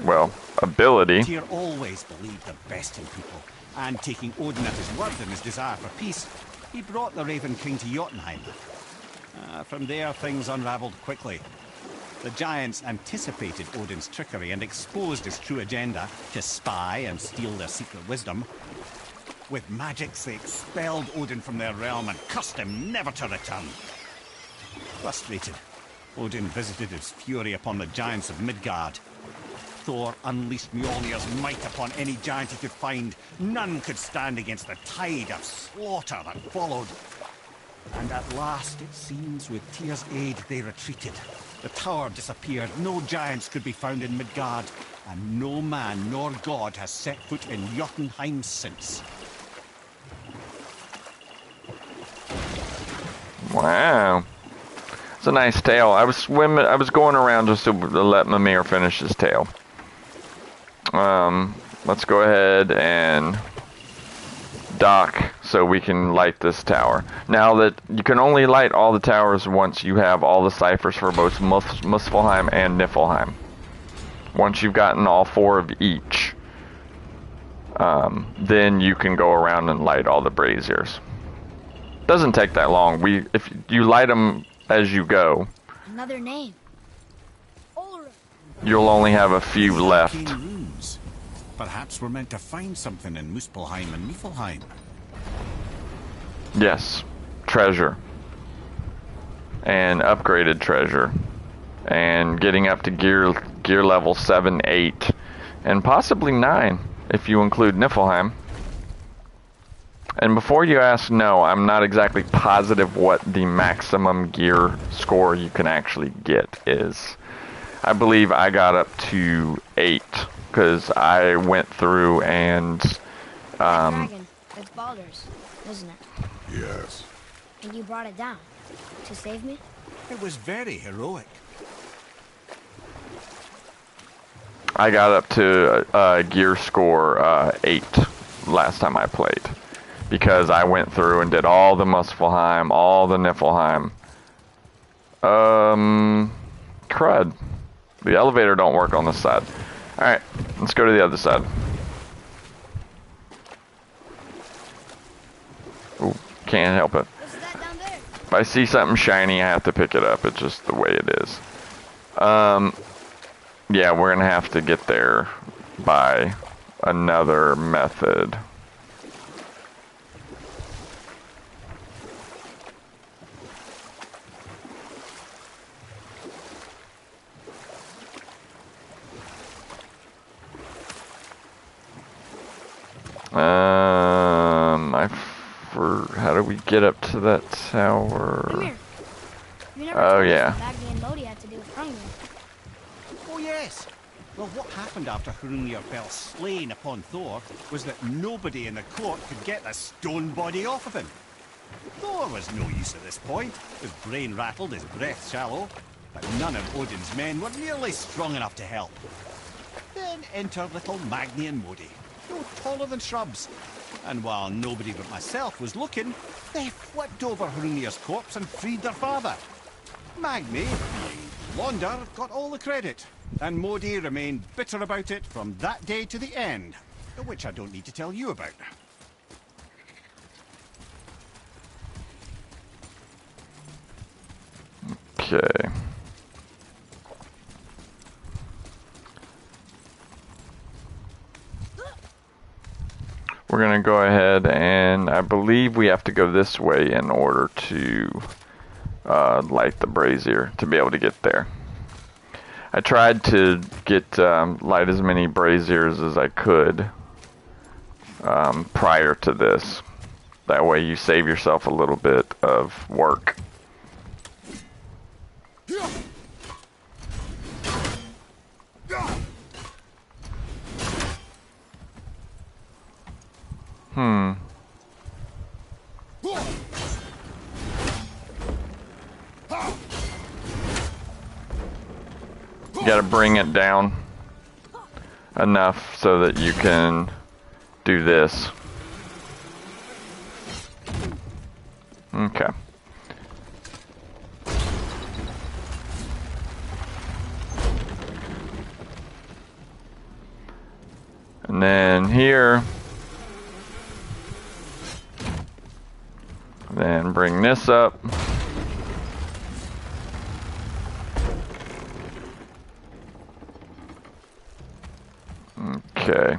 well, ability. Tyr always believed the best in people, and taking Odin at his word in his desire for peace, he brought the Raven King to Jotunheim. From there, things unraveled quickly. The giants anticipated Odin's trickery and exposed his true agenda to spy and steal their secret wisdom. With magics, they expelled Odin from their realm and cursed him never to return. Frustrated, Odin visited his fury upon the giants of Midgard. Thor unleashed Mjolnir's might upon any giant he could find. None could stand against the tide of slaughter that followed. And at last, it seems, with Tyr's aid, they retreated. The tower disappeared, no giants could be found in Midgard, and no man nor god has set foot in Jotunheim since. Wow. It's a nice tail. I was going around just to let Mimir finish his tail. Let's go ahead and dock so we can light this tower. Now that you can only light all the towers once you have all the ciphers for both Muspelheim and Niflheim. Once you've gotten all 4 of each, then you can go around and light all the braziers. Doesn't take that long. If you light them as you go, Another name. Ulrich. you'll only have a few left. Arcane runes. Perhaps we're meant to find something in Muspelheim and Niflheim. Yes, treasure. And upgraded treasure. And getting up to gear level 7, 8, and possibly 9 if you include Niflheim. And before you ask, no, I'm not exactly positive what the maximum gear score you can actually get is. I believe I got up to 8 because I went through and Dragon. It's Baldur's, isn't it? Yes. And you brought it down to save me? It was very heroic. I got up to gear score 8 last time I played. Because I went through and did all the Muspelheim, all the Niflheim. Crud. The elevator don't work on this side. Alright, let's go to the other side. Ooh, can't help it. What's that down there? If I see something shiny, I have to pick it up. It's just the way it is. Yeah, we're gonna have to get there by another method. How do we get up to that tower? Come here. You never Oh, told us yeah. what Magni and Lodi had to do with Hrungnir. Oh yes. Well, what happened after Hrungnir fell slain upon Thor was that nobody in the court could get the stone body off of him. Thor was no use at this point, his brain rattled, his breath shallow, but none of Odin's men were nearly strong enough to help. Then enter little Magni and Modi, no taller than shrubs. And while nobody but myself was looking, they flipped over Hrungnir's corpse and freed their father. Magni, being blonder, got all the credit, and Modi remained bitter about it from that day to the end, which I don't need to tell you about. Okay. We're gonna go ahead and I believe we have to go this way in order to light the brazier to be able to get there. I tried to get light as many braziers as I could prior to this. That way you save yourself a little bit of work. You gotta bring it down enough so that you can do this. Okay. And then here, then bring this up. Okay.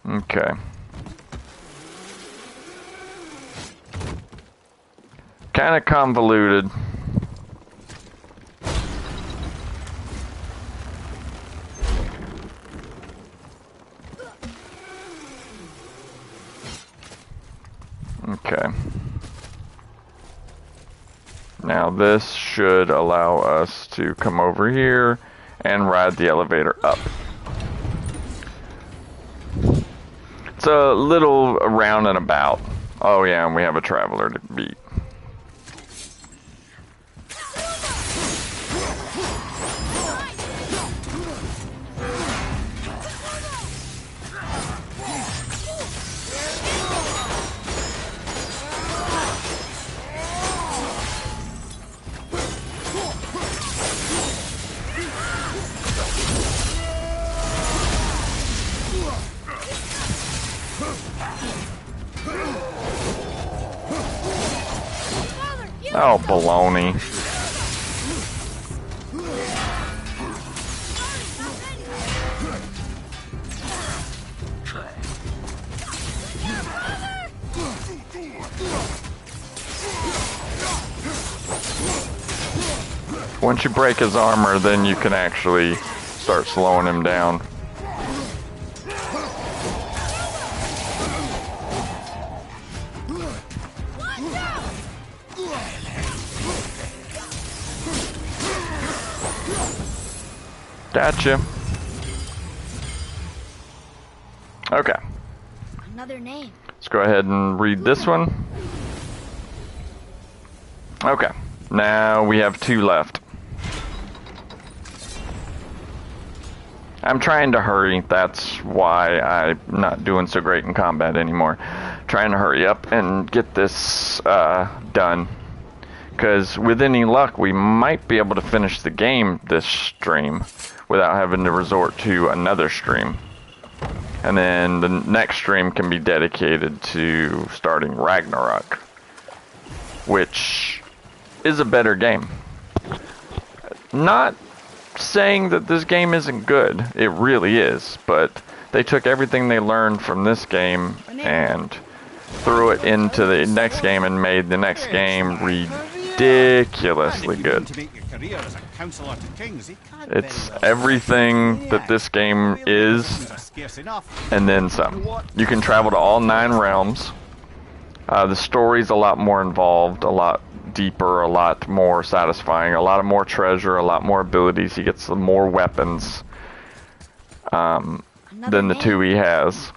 Okay. Kind of convoluted. Okay. Now this should allow us to come over here and ride the elevator up. It's a little around and about. Oh yeah, and we have a traveler to beat. Oh, baloney. Once you break his armor, then you can actually start slowing him down. Gotcha. Okay. Another name. Let's go ahead and read this one. Okay. Now we have 2 left. I'm trying to hurry. That's why I'm not doing so great in combat anymore. Trying to hurry up and get this done. Because with any luck, we might be able to finish the game this stream without having to resort to another stream. And then the next stream can be dedicated to starting Ragnarok, which is a better game. Not saying that this game isn't good, it really is, but they took everything they learned from this game and threw it into the next game and made the next game ridiculously good. It's everything that this game is, and then some. You can travel to all 9 realms. The story's a lot more involved, a lot deeper, a lot more satisfying, a lot more treasure, a lot more abilities. He gets some more weapons than the 2 he has.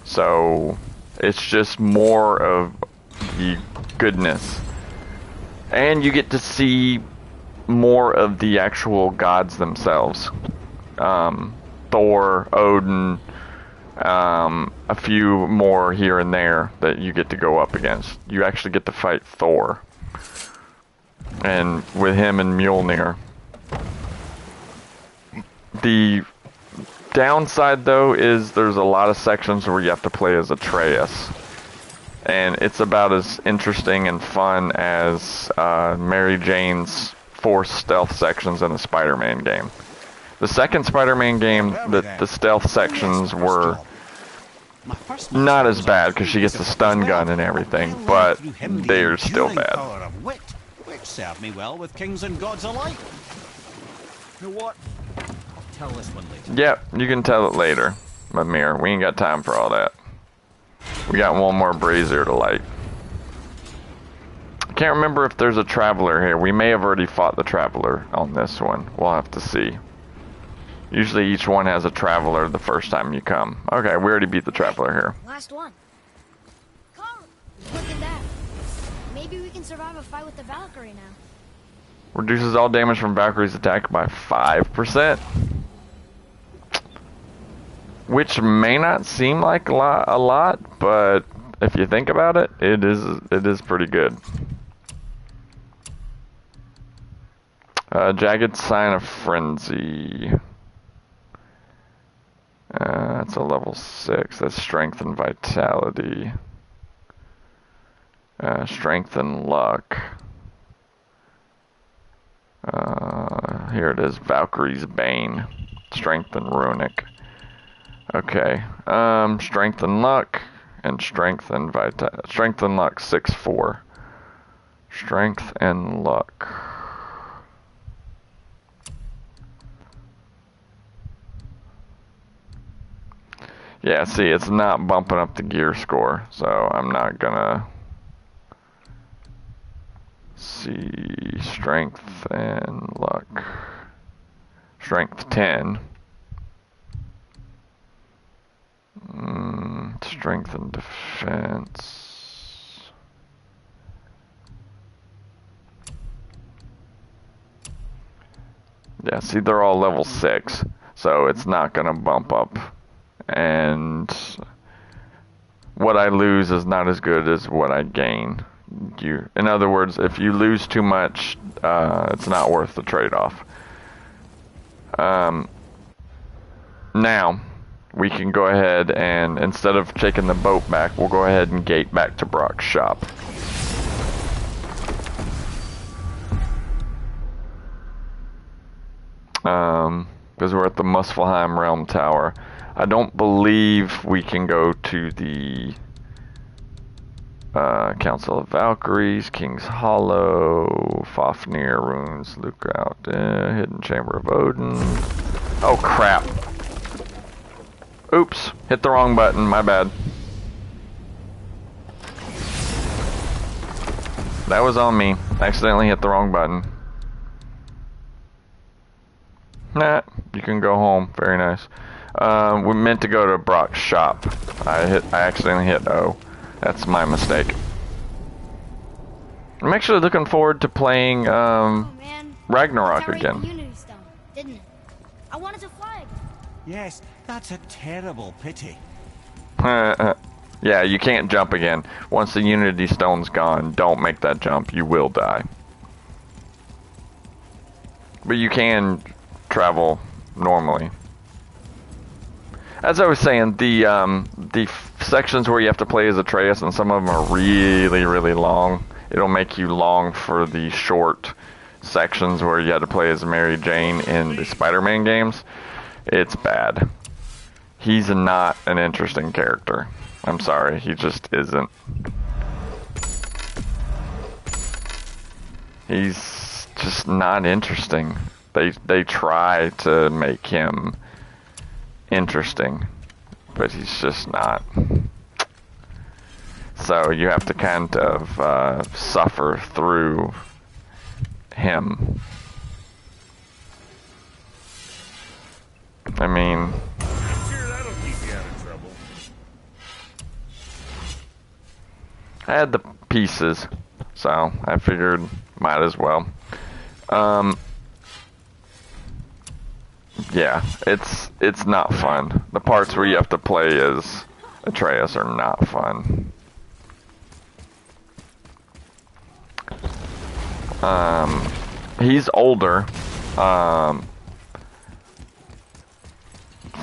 So it's just more of the goodness. And you get to see more of the actual gods themselves. Thor, Odin, a few more here and there that you get to go up against. You actually get to fight Thor. And with him and Mjolnir. The downside, though, is there's a lot of sections where you have to play as Atreus. And it's about as interesting and fun as Mary Jane's 4 stealth sections in a Spider-Man game. The second Spider-Man game, the stealth sections were not as bad because she gets a stun gun and everything, but they're still bad. Which served me well with kings and gods alike. You know what? I'll tell this one later. Yep, you can tell it later, Mimir. We ain't got time for all that. We got one more brazier to light. I can't remember if there's a traveler here. We may have already fought the traveler on this one. We'll have to see. Usually each one has a traveler the first time you come. Okay, we already beat the traveler here. Last one. Carl, look at that. Maybe we can survive a fight with the Valkyrie now. Reduces all damage from Valkyrie's attack by 5%. Which may not seem like a lot, but if you think about it, it is pretty good. Jagged Sign of Frenzy. That's a level 6. That's Strength and Vitality. Strength and Luck. Here it is, Valkyrie's Bane. Strength and Runic. Okay, Strength and Luck, and Strength and Vitality. Strength and Luck, 6-4. Strength and Luck. Yeah, see, it's not bumping up the gear score, so I'm not gonna see strength and luck. Strength 10. Strength and defense. Yeah, see, they're all level 6, so it's not gonna bump up. And what I lose is not as good as what I gain. In other words, if you lose too much, it's not worth the trade-off. Now, we can go ahead and, instead of taking the boat back, we'll go ahead and gate back to Brock's shop. Because we're at the Muspelheim Realm Tower. I don't believe we can go to the Council of Valkyries, King's Hollow, Fafnir Runes, Lookout, Hidden Chamber of Odin. Oh crap. Oops, hit the wrong button, my bad. That was on me. Accidentally hit the wrong button. Nah, you can go home. Very nice. We meant to go to Brock's shop. I accidentally hit O. That's my mistake. I'm actually looking forward to playing Oh man. Ragnarok Carried again. the Unity Stone, didn't it? I wanted to fly again. Yes, that's a terrible pity. Yeah, you can't jump again. Once the Unity Stone's gone, don't make that jump. You will die. But you can travel normally. As I was saying, the sections where you have to play as Atreus, and some of them are really, really long. It'll make you long for the short sections where you had to play as Mary Jane in the Spider-Man games. It's bad. He's not an interesting character. I'm sorry, he just isn't. He's just not interesting. They try to make him interesting, but he's just not. So you have to kind of suffer through him. I mean, Sure, that'll keep you out of trouble. I had the pieces, so I figured might as well. Yeah, it's not fun. The parts where you have to play as Atreus are not fun. He's older.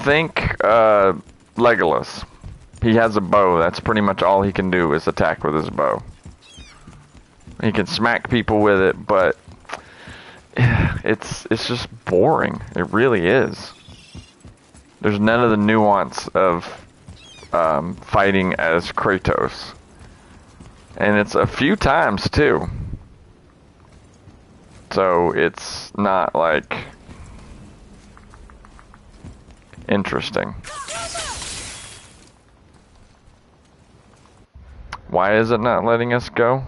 Think Legolas. He has a bow. That's pretty much all he can do is attack with his bow. He can smack people with it, but it's just boring. It really is. There's none of the nuance of fighting as Kratos. And it's a few times too. So it's not like interesting. Why is it not letting us go?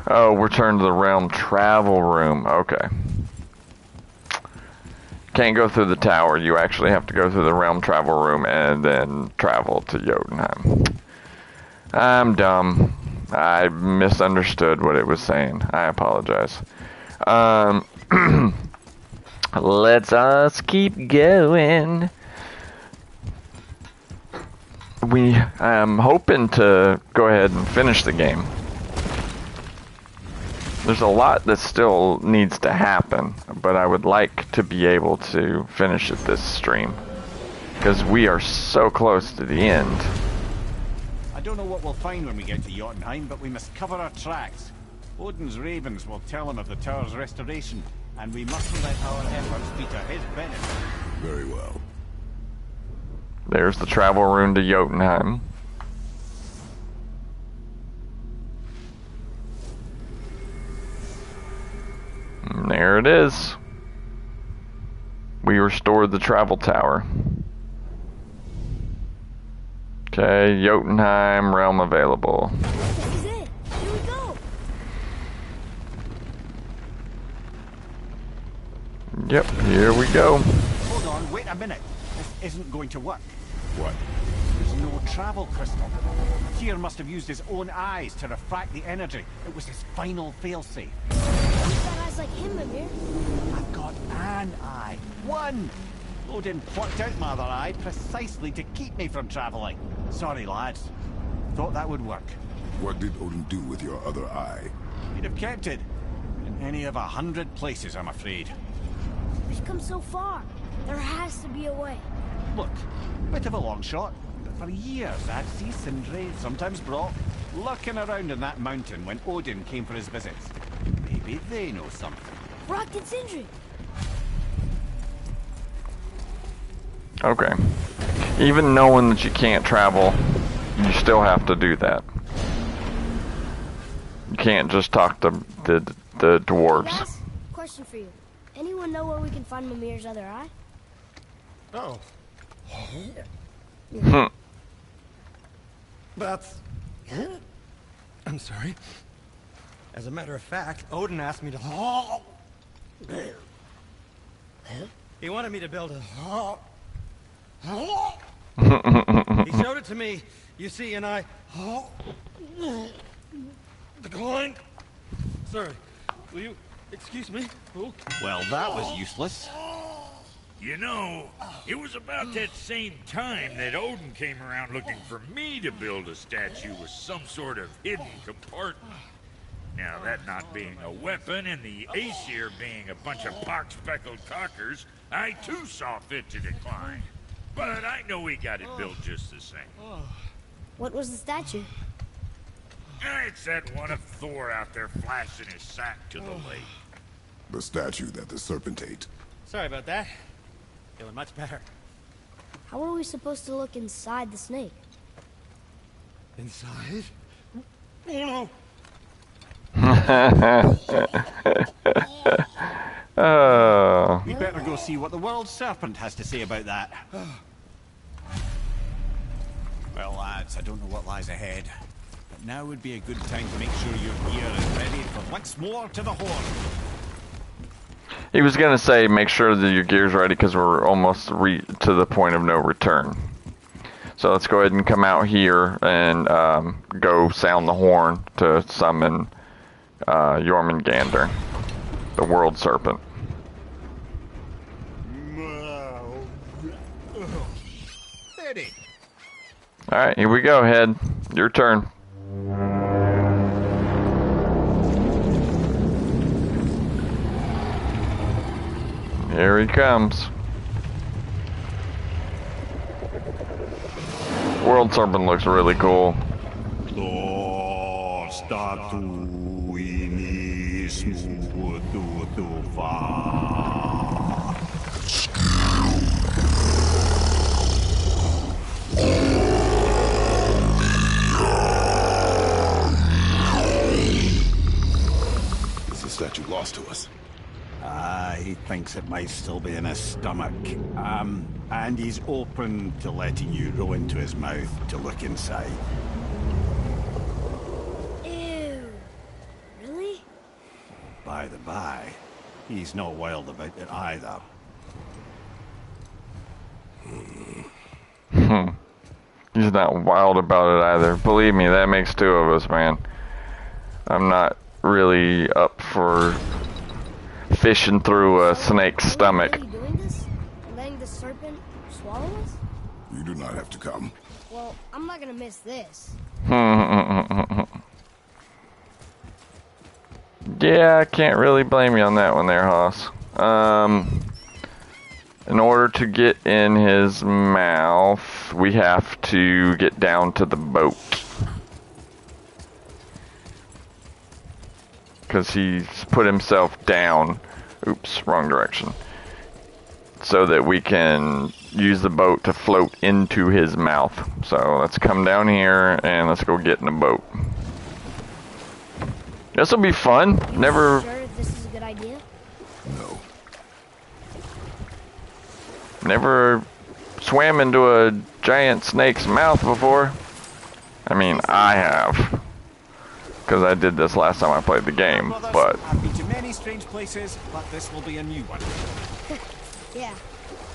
Oh, return to the realm travel room. Okay. Can't go through the tower. You actually have to go through the realm travel room and then travel to Jotunheim. I'm dumb. I misunderstood what it was saying. I apologize. Let's us keep going. I'm hoping to go ahead and finish the game. There's a lot that still needs to happen, but I would like to be able to finish it this stream. Because we are so close to the end. I don't know what we'll find when we get to Jotunheim, but we must cover our tracks. Odin's ravens will tell him of the tower's restoration, and we mustn't let our efforts be to his benefit. Very well. There's the travel rune to Jotunheim. And there it is. We restored the travel tower. Okay, Jotunheim, realm available. This is it. Here we go. Yep, here we go. Hold on, wait a minute. This isn't going to work. What? There's no travel crystal. Tyr must have used his own eyes to refract the energy. It was his final failsafe. You've got eyes like him, Mimir. I've got an eye. One! Odin plucked out my other eye precisely to keep me from travelling. Sorry, lads. Thought that would work. What did Odin do with your other eye? He'd have kept it. In any of 100 places, I'm afraid. We've come so far. There has to be a way. Look, bit of a long shot, but for years I'd see Sindri, sometimes Brock, lurking around in that mountain when Odin came for his visits. Maybe they know something. Brock and Sindri. Okay. Even knowing that you can't travel, you still have to do that. You can't just talk to the dwarves. Yes? Question for you. Anyone know where we can find Mimir's other eye? Oh. That's... I'm sorry. As a matter of fact, Odin asked me to... He wanted me to build a... He showed it to me, you see, and I... declined. Sorry. Will you excuse me? Oh. Well, that was useless. You know, it was about that same time that Odin came around looking for me to build a statue with some sort of hidden compartment. Now, that not being a weapon and the Aesir being a bunch of pock-speckled cockers, I too saw fit to decline. But I know we got it built just the same. What was the statue? It's that one of Thor out there flashing his sack to the lake. The statue that the serpent ate. Sorry about that. Feeling much better. How are we supposed to look inside the snake? Inside? Oh no! Oh. We'd better go see what the world serpent has to say about that. Well, lads, I don't know what lies ahead. But now would be a good time to make sure your gear is ready for once more to the horn. He was gonna say, make sure that your gear's ready because we're almost to the point of no return. So let's go ahead and come out here and go sound the horn to summon Jormungandr, the world serpent. Ready. Alright, here we go, Head. Your turn. Here he comes. World Serpent looks really cool. Is the statue lost to us? He thinks it might still be in his stomach. And he's open to letting you row into his mouth to look inside. Ew. Really? By the by, he's not wild about it either. He's not wild about it either. Believe me, that makes two of us, man. I'm not really up for fishing through a snake's stomach. Are you doing this? Letting the serpent swallow us? You do not have to come. Well, I'm not gonna miss this. Yeah, I can't really blame you on that one there, Hoss. In order to get in his mouth, we have to get down to the boat. Because he's put himself down. Oops, wrong direction. So that we can use the boat to float into his mouth. So let's come down here and let's go get in the boat. This will be fun. Never. Sure this is a good idea? No. Never swam into a giant snake's mouth before. I mean, I have. Because I did this last time I played the game, but... I've been to many strange places, but this will be a new one. Yeah,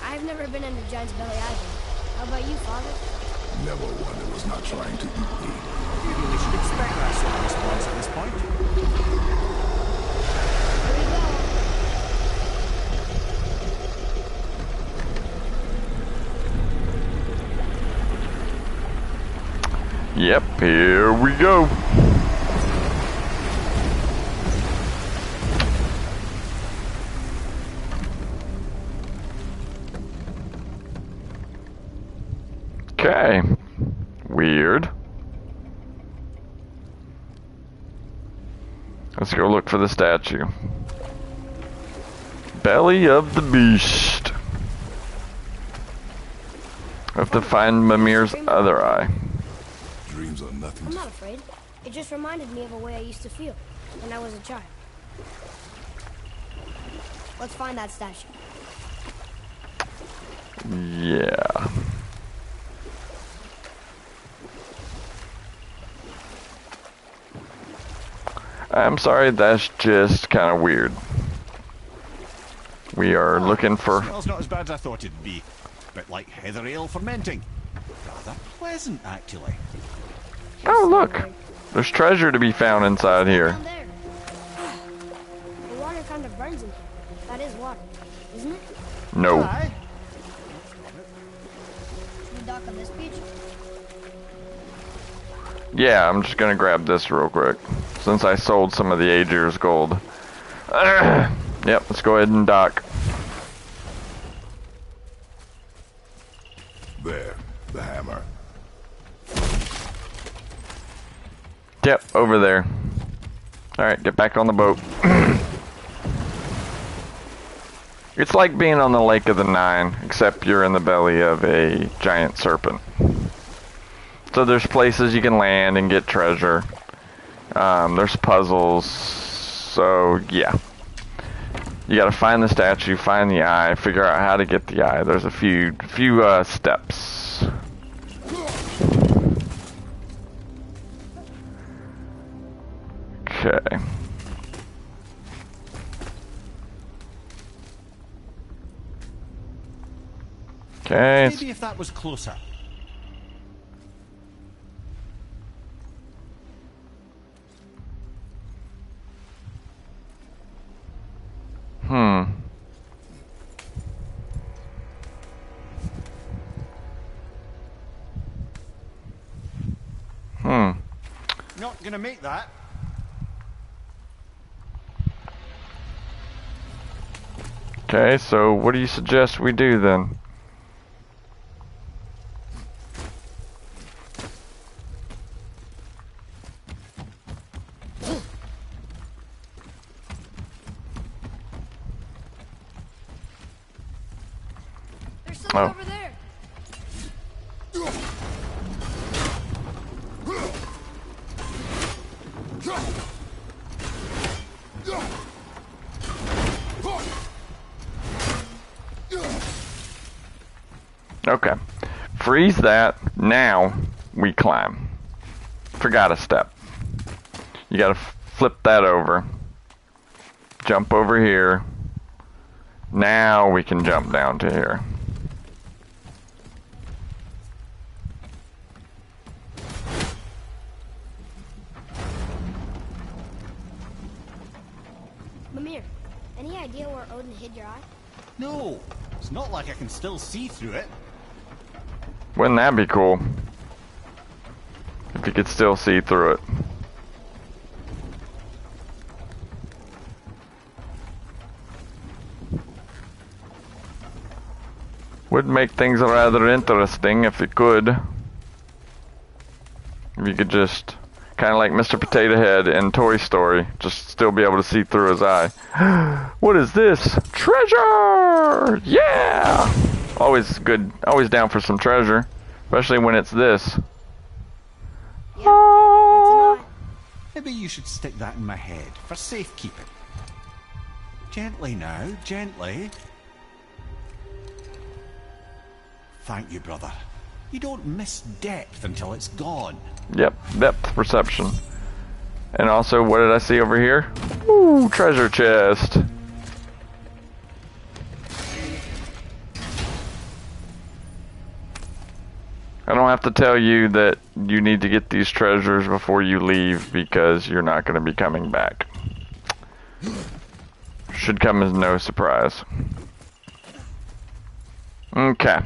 I've never been in a giant's belly either. How about you, Father? Never one that was not trying to eat me. You really should expect that sort of response at this point. Here we go. Yep, here we go. Okay. Weird. Let's go look for the statue. Belly of the beast. I have to find Mimir's other eye. Dreams are nothing. I'm not afraid. It just reminded me of a way I used to feel when I was a child. Let's find that statue. Yeah. I'm sorry, that's just kind of weird. We are looking for... Smells not as bad as I thought it'd be. Bit like heather ale fermenting. Rather pleasant, actually. Oh, look! There's treasure to be found inside here. Down there. The water kind of burns in here. That is water, isn't it? No. Aye. Should we dock on this beach? Yeah, I'm just gonna grab this real quick. Since I sold some of the Aegir's gold. Yep, let's go ahead and dock. There, the hammer. Yep, over there. Alright, get back on the boat. It's like being on the Lake of the Nine, except you're in the belly of a giant serpent. So there's places you can land and get treasure. There's puzzles. So, yeah. You gotta find the statue, find the eye, figure out how to get the eye. There's a few steps. Okay. Okay. Maybe if that was closer. Not gonna make that. Okay, so what do you suggest we do then? There's something over there. Okay. Freeze that. Now we climb. Forgot a step. You gotta flip that over. Jump over here. Now we can jump down to here. Mimir, any idea where Odin hid your eye? No, it's not like I can still see through it. Wouldn't that be cool? If you could still see through it. Would make things rather interesting if you could. If you could just, kind of like Mr. Potato Head in Toy Story, just still be able to see through his eye. What is this? Treasure! Yeah! Always good, always down for some treasure. Especially when it's this. Yeah, that's an eye. Maybe you should stick that in my head for safekeeping. Gently now, gently. Thank you, brother. You don't miss depth until it's gone. Yep, depth perception. And also, what did I see over here? Ooh, treasure chest. I don't have to tell you that you need to get these treasures before you leave because you're not going to be coming back. Should come as no surprise. Okay.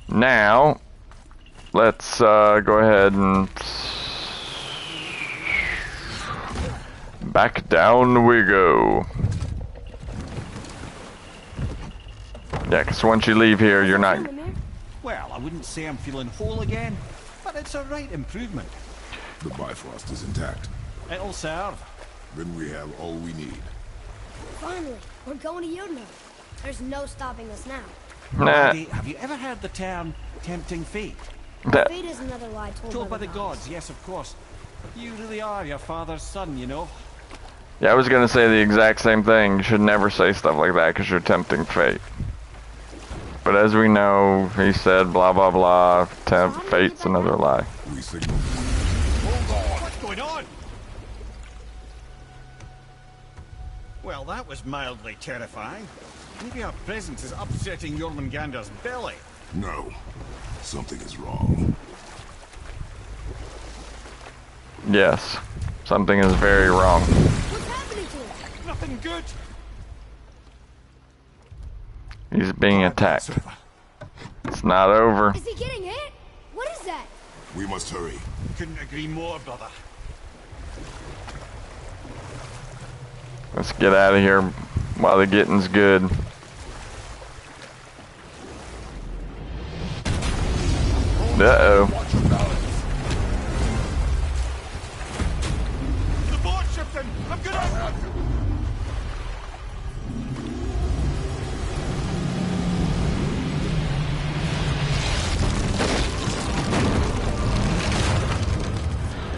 Now, let's go ahead and back down we go. Yeah, because once you leave here, you're not... Well, I wouldn't say I'm feeling whole again, but it's a right improvement. The Bifrost is intact. It'll serve. Then we have all we need. Finally, we're going to Yudno. There's no stopping us now. Nah. Andy, have you ever heard the term tempting fate? That, Fate is another lie Told by the gods, yes, of course. You really are your father's son, you know. yeah, I was going to say the exact same thing. You should never say stuff like that because you're tempting fate. But as we know, he said blah blah blah, fate's another lie. We signal. Hold on. What's going on? Well, that was mildly terrifying. Maybe our presence is upsetting Jormungandr's belly. No. Something is wrong. Yes, something is very wrong. What's happening to him? Nothing good. He's being attacked. It's not over. Is he getting hit? What is that? We must hurry. Couldn't agree more, brother. Let's get out of here while the getting's good. Uh-oh. The board shifting. I'm gonna...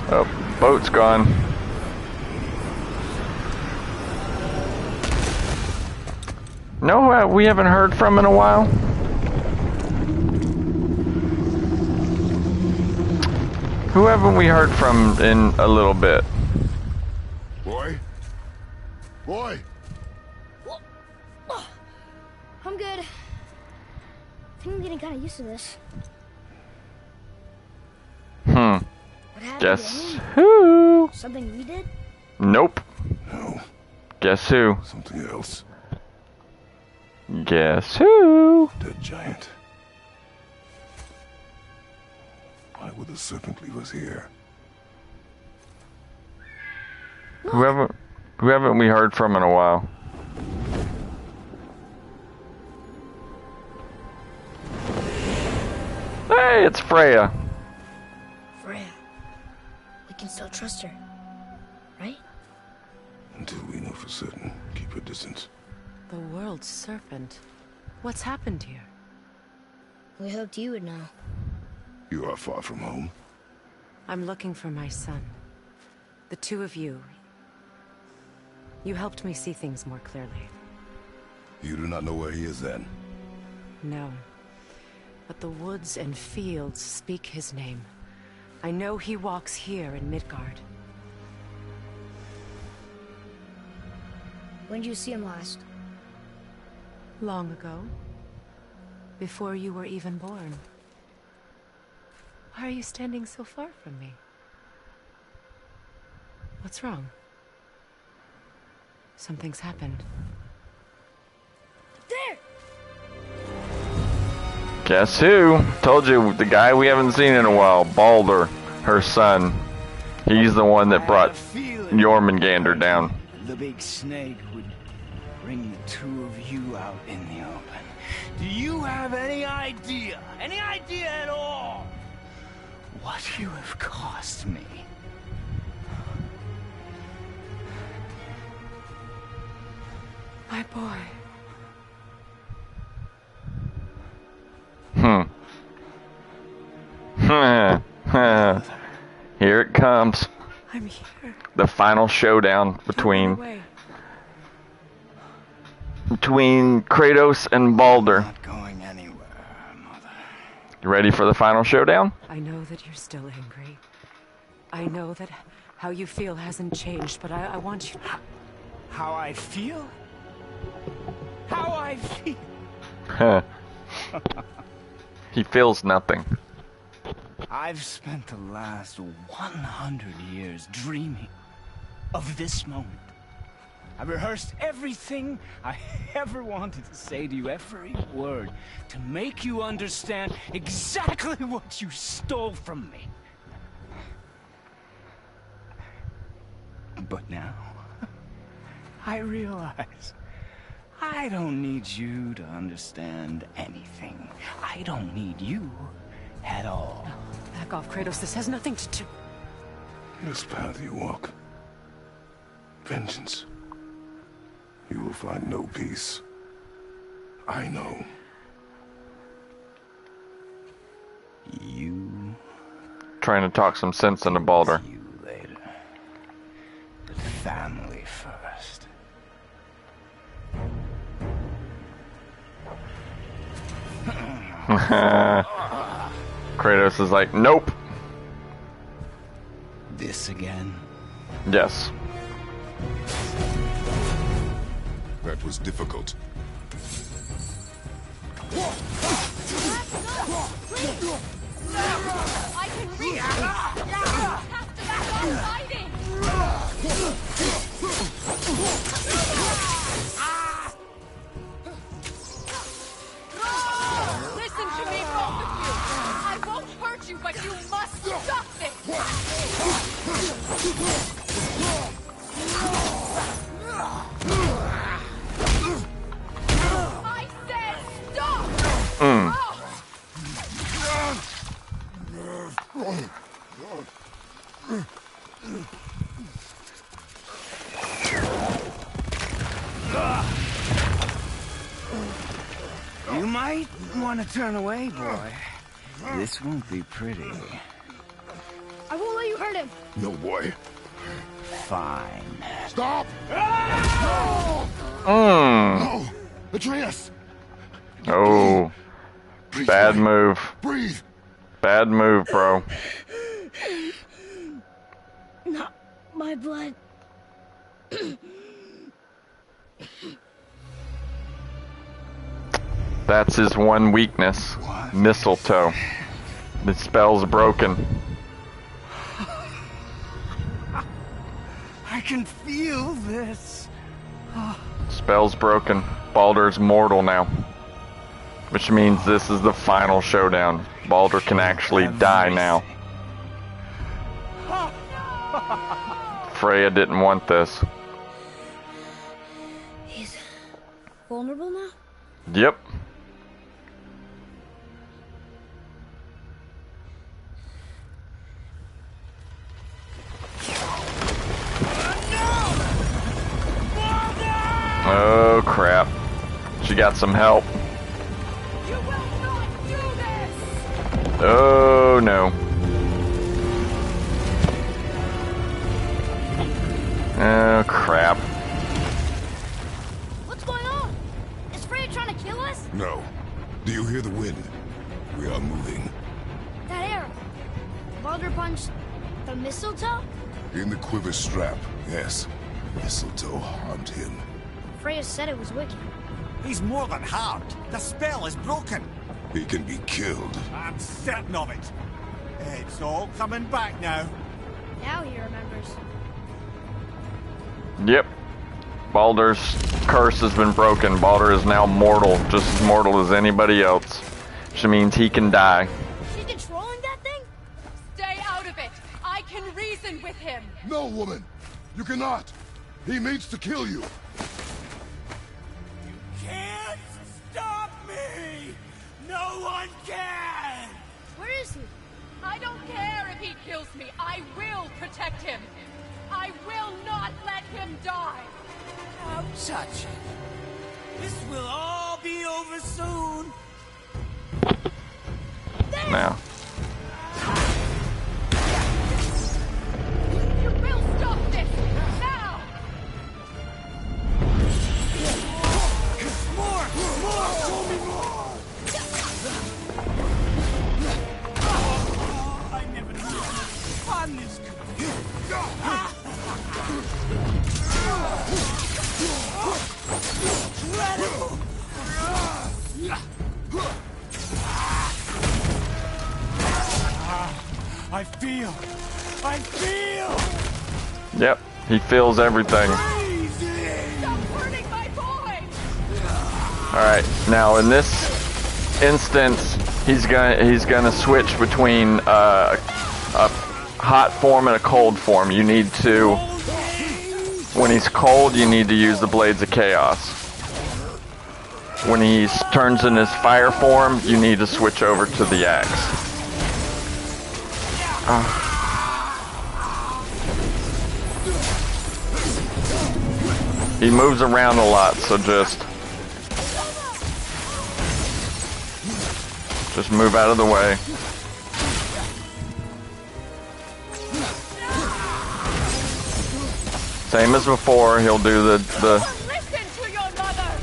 Oh, boat's gone. No, we haven't heard from in a while. Who haven't we heard from in a little bit? Boy? Boy? I'm good. I think I'm getting kind of used to this. What happened Guess to him? who? Something we did? Nope. No. Guess who? Something else. Guess who? Dead giant. Why would the serpent leave us here? Who haven't we heard from in a while? Hey, it's Freya. Freya. We can still trust her. Right? Until we know for certain, keep your distance. The world's serpent. What's happened here? We hoped you would know. You are far from home. I'm looking for my son. The two of you. You helped me see things more clearly. You do not know where he is then? No. But the woods and fields speak his name. I know he walks here in Midgard. When did you see him last? Long ago. Before you were even born. Why are you standing so far from me? What's wrong? Something's happened. There! Guess who? Told you, the guy we haven't seen in a while, Baldur, her son. He's the one that brought Jormungandr down. The big snake would bring the two of you out in the open. Do you have any idea at all, what you have cost me? My boy. Here it comes. I'm here. The final showdown between Kratos and Baldur. Not going anywhere. You ready for the final showdown? I know that you're still angry. I know that how you feel hasn't changed, but I want you... How I feel? How I feel? He feels nothing. I've spent the last 100 years dreaming of this moment. I rehearsed everything I ever wanted to say to you, every word, to make you understand exactly what you stole from me. But now, I realize I don't need you to understand anything. I don't need you at all. Back off, Kratos. This has nothing to do... This path you walk, vengeance, you will find no peace. I know. You... Trying to talk some sense into Baldur. You later. But family first. Kratos is like, nope. This again? Yes. That was difficult. I can reach you! Have to back off fighting! Listen to me, both of you! I won't hurt you, but you must stop this! I said stop! You might want to turn away, boy. This won't be pretty. I won't let you hurt him. No, boy. Fine. Stop! No! Atreus! Oh. Breathe, Bad boy. move. Breathe! Bad move, bro. Not my blood. That's his one weakness. Mistletoe. The spell's broken. I can feel this. Spell's broken. Baldur's mortal now. Which means this is the final showdown. Baldur can actually die now. Freya didn't want this. He's vulnerable now? Yep. Oh crap. She got some help. You will not do this! Oh no. Oh crap. What's going on? Is Freya trying to kill us? No. Do you hear the wind? We are moving. That arrow. Baldur punched the mistletoe? In the quiver strap, yes. Mistletoe harmed him. Freya said it was wicked. He's more than harmed. The spell is broken. He can be killed. I'm certain of it. It's all coming back now. Now he remembers. Yep. Baldur's curse has been broken. Baldur is now mortal, just as mortal as anybody else. Which means he can die. She's controlling that thing? Stay out of it! I can reason with him! No, woman! You cannot! He means to kill you! Can't stop me! No one can! Where is he? I don't care if he kills me. I will protect him. I will not let him die. Don't touch it. This will all be over soon. Now. You will stop this now. More! Show me more! I feel. Yep, he feels everything. Stop hurting my boy! Alright, now in this instance, he's gonna switch between a hot form and a cold form. You need to, when he's cold, you need to use the Blades of Chaos. When he turns in his fire form, you need to switch over to the axe. He moves around a lot, so just move out of the way. Same as before, he'll do the Listen to your mother!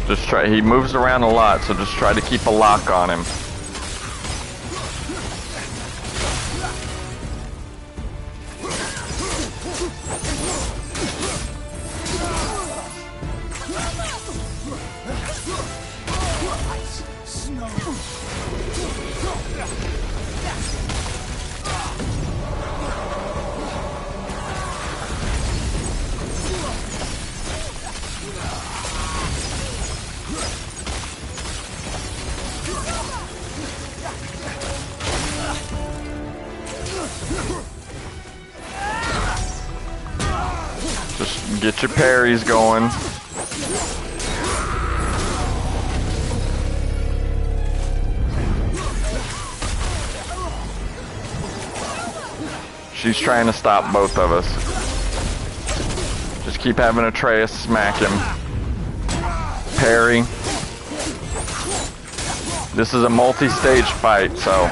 Just try. He moves around a lot, so just try to keep a lock on him. Just get your parries going. She's trying to stop both of us. Just keep having Atreus smack him. Parry. This is a multi-stage fight, so...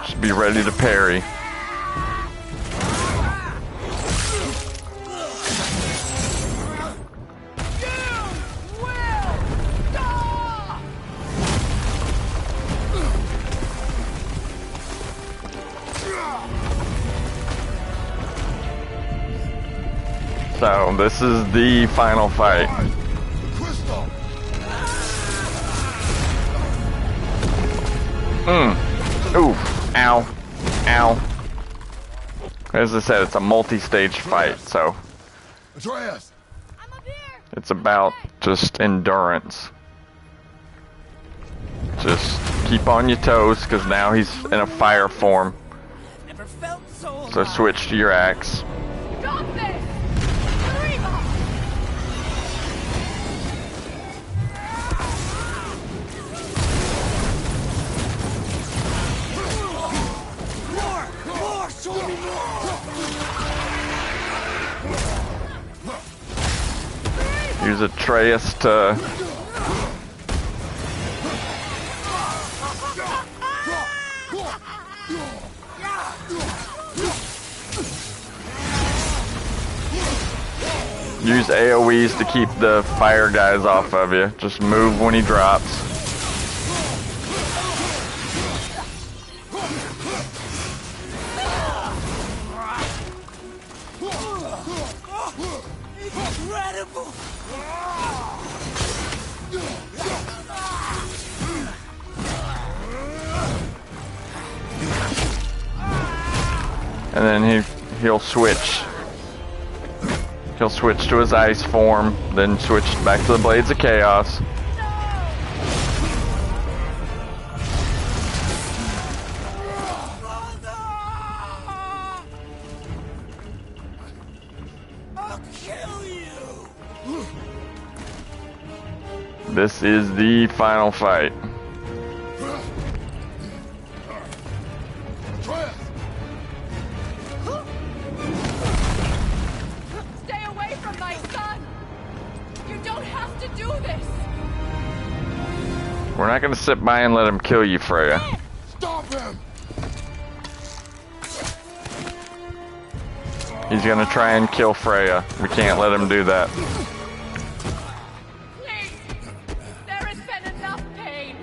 Just be ready to parry. So, this is the final fight. Oof. Ow. Ow. As I said, it's a multi-stage fight, so... Atreus! It's about just endurance. Just keep on your toes, because now he's in a fire form. So switch to your axe. Stop this! Rima! More! Show me more! Use Atreus to... Use AoEs to keep the fire guys off of you. Just move when he drops. Incredible! And then he'll switch. He'll switch to his ice form, then switch back to the Blades of Chaos. I'll kill you! This is the final fight. Stay away from my son! You don't have to do this! We're not gonna sit by and let him kill you, Freya. Stop him! He's gonna try and kill Freya. We can't let him do that. Please! There has been enough pain!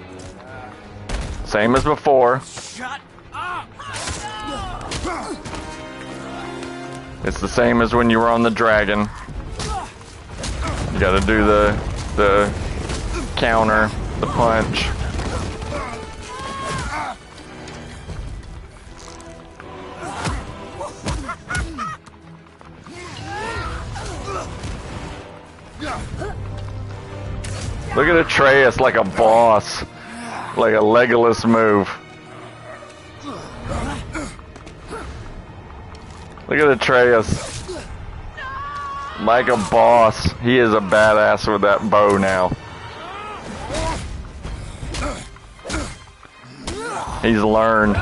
Same as before. Shut up! It's the same as when you were on the dragon. You gotta do the counter, the punch. Look at Atreus like a boss. Like a Legolas move. Look at Atreus. Like a boss. He is a badass with that bow now. He's learned.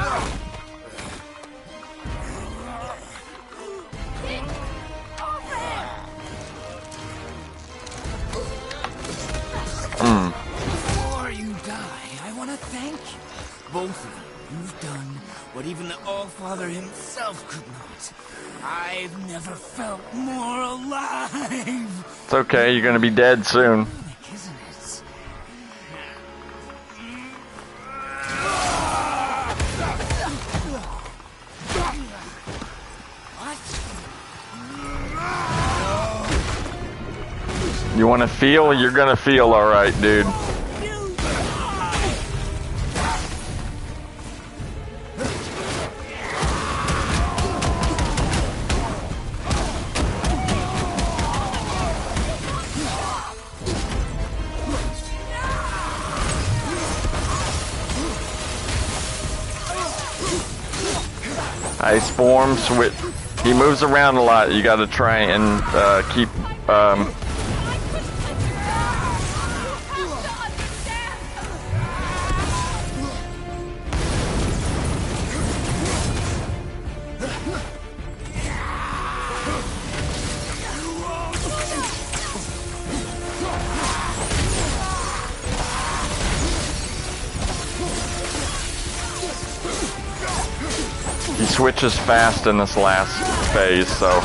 Before you die, I want to thank you. Both of you. You've done what even the Allfather himself could not. I've never felt more alive. It's okay, you're gonna be dead soon. Isn't it? You wanna feel? You're gonna feel alright, dude. Ice form, switch. He moves around a lot. You gotta try and keep. He switches fast in this last phase, so.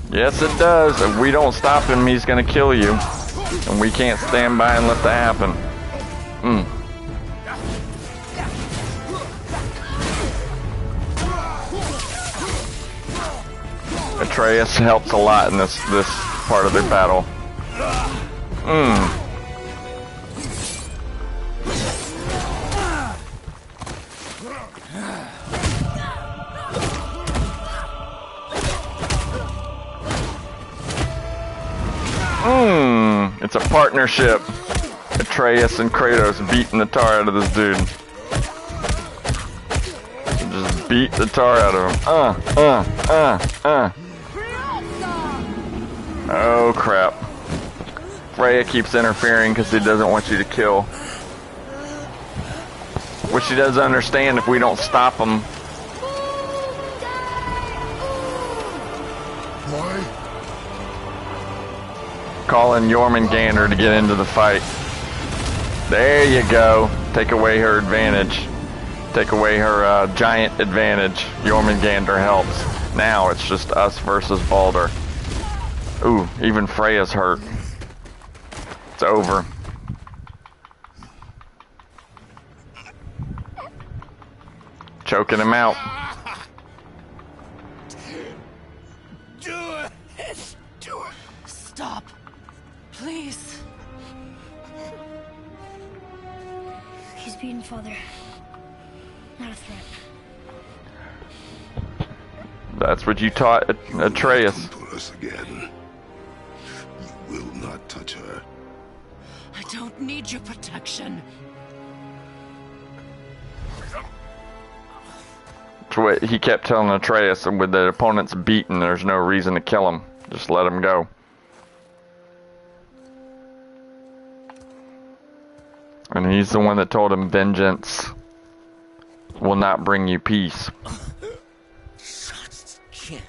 Yes, it does. If we don't stop him, he's gonna kill you. And we can't stand by and let that happen. Atreus helps a lot in this part of the battle. It's a partnership. Atreus and Kratos beating the tar out of this dude. Just beat the tar out of him. Oh crap. Freya keeps interfering because he doesn't want you to kill. Which she doesn't understand if we don't stop him. Why? Calling Jormungandr to get into the fight. There you go. Take away her advantage. Take away her giant advantage. Jormungandr helps. Now it's just us versus Baldur. Ooh, even Freya's hurt. It's over. Choking him out. Do it! Do it! Stop. Please. He's beaten Father. Not a threat. That's what you taught Atreus. For us again. You will not touch her. I don't need your protection. That's what he kept telling Atreus, and with the opponents beaten, there's no reason to kill him. Just let him go. And he's the one that told him vengeance will not bring you peace. Can't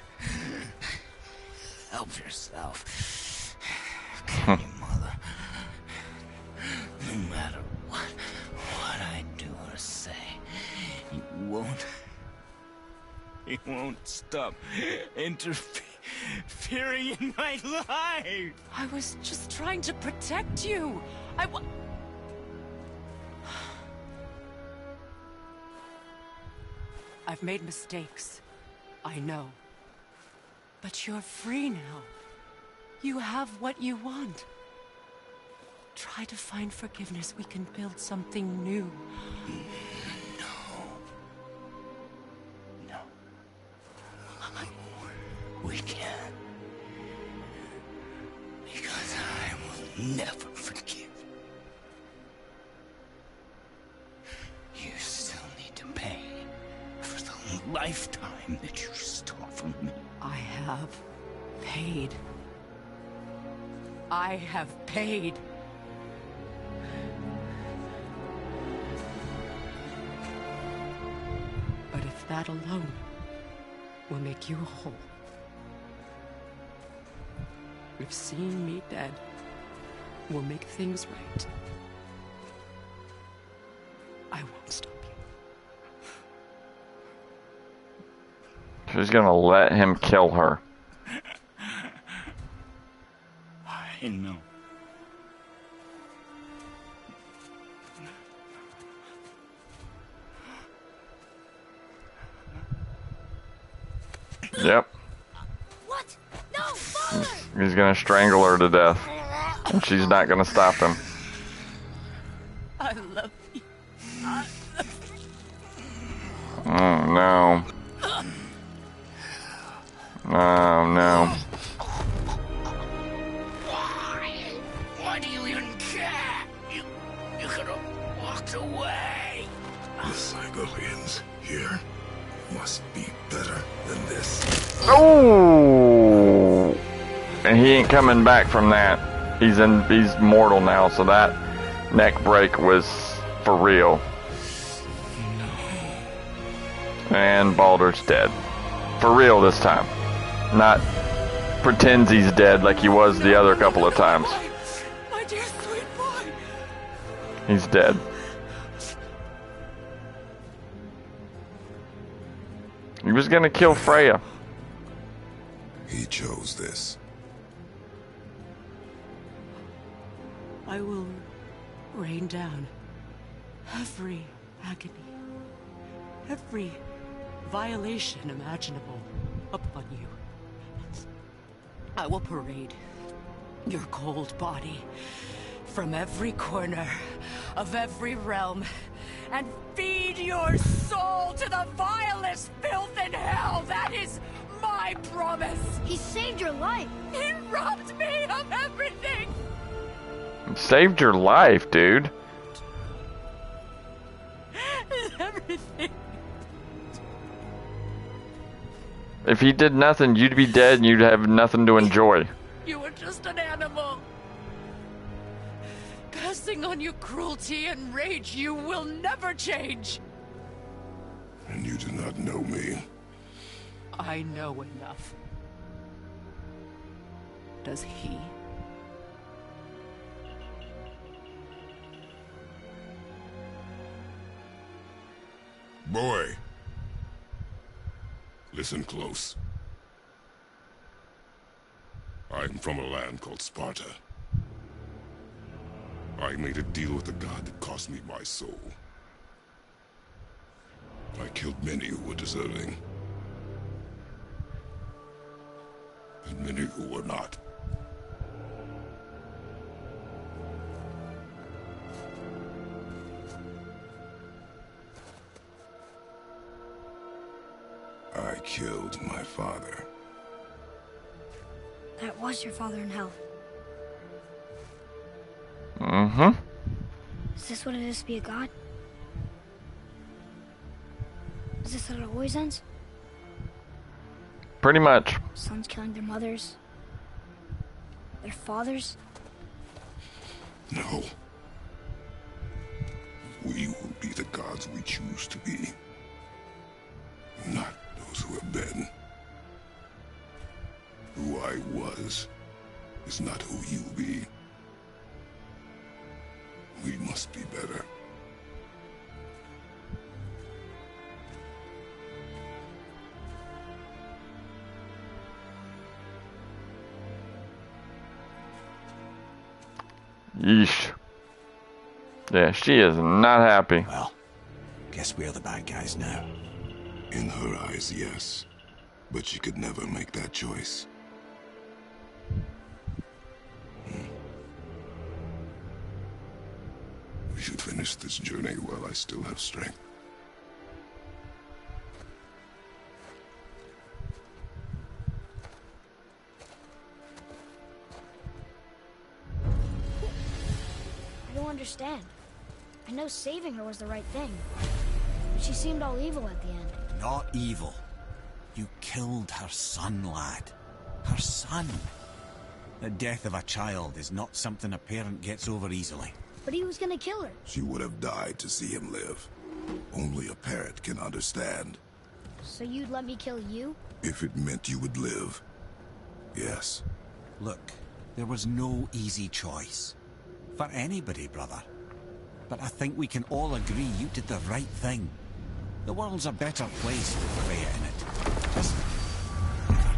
help yourself. Can you, mother? No matter what I do or say, you won't stop interfering in my life. I was just trying to protect you. I've made mistakes. I know. But you're free now. You have what you want. Try to find forgiveness. We can build something new. No. We can't. Because I will never forgive. You still need to pay for the lifetime that you stole from me. I have paid. I have paid. But if that alone will make you whole, if seeing me dead will make things right, I won't stop you. She's gonna let him kill her. I know. Yep. What? No, Father! He's gonna strangle her to death. And she's not gonna stop him. I love you. Oh no. Oh no. Why do you even care? You could have walked away. The Sigolians here must be better than this. Oh! And he ain't coming back from that. He's mortal now, so that neck break was for real. And Baldur's dead. For real this time. Not pretends he's dead like he was the other couple of times. My dear sweet boy. He's dead. He was gonna kill Freya. He chose this. I will rain down every agony, every violation imaginable upon you. I will parade your cold body from every corner of every realm and feed your soul to the vilest filth in hell. That is my promise. He saved your life. He robbed me of everything. Saved your life, dude. Everything. If he did nothing, you'd be dead and you'd have nothing to enjoy. You were just an animal. Passing on your cruelty and rage, you will never change. And you do not know me. I know enough. Does he? Boy. Listen close. I am from a land called Sparta. I made a deal with a god that cost me my soul. I killed many who were deserving. And many who were not. I killed my father. That was your father in hell. Mm-hmm. Is this what it is to be a god? Is this how it always ends? Pretty much. Sons killing their mothers? Their fathers? No. We will be the gods we choose to be. Not those who have been. Who I was is not who you'll be. We must be better. Yeesh. Yeah, she is not happy. Well, guess we're the bad guys now. In her eyes, yes. But she could never make that choice. We should finish this journey while I still have strength. I don't understand. I know saving her was the right thing. But she seemed all evil at the end. Not evil. You killed her son, lad. Her son. The death of a child is not something a parent gets over easily. But he was gonna kill her. She would have died to see him live. Only a parent can understand. So you'd let me kill you? If it meant you would live. Yes. Look, there was no easy choice. For anybody, brother. But I think we can all agree you did the right thing. The world's a better place with Freya in it. Just...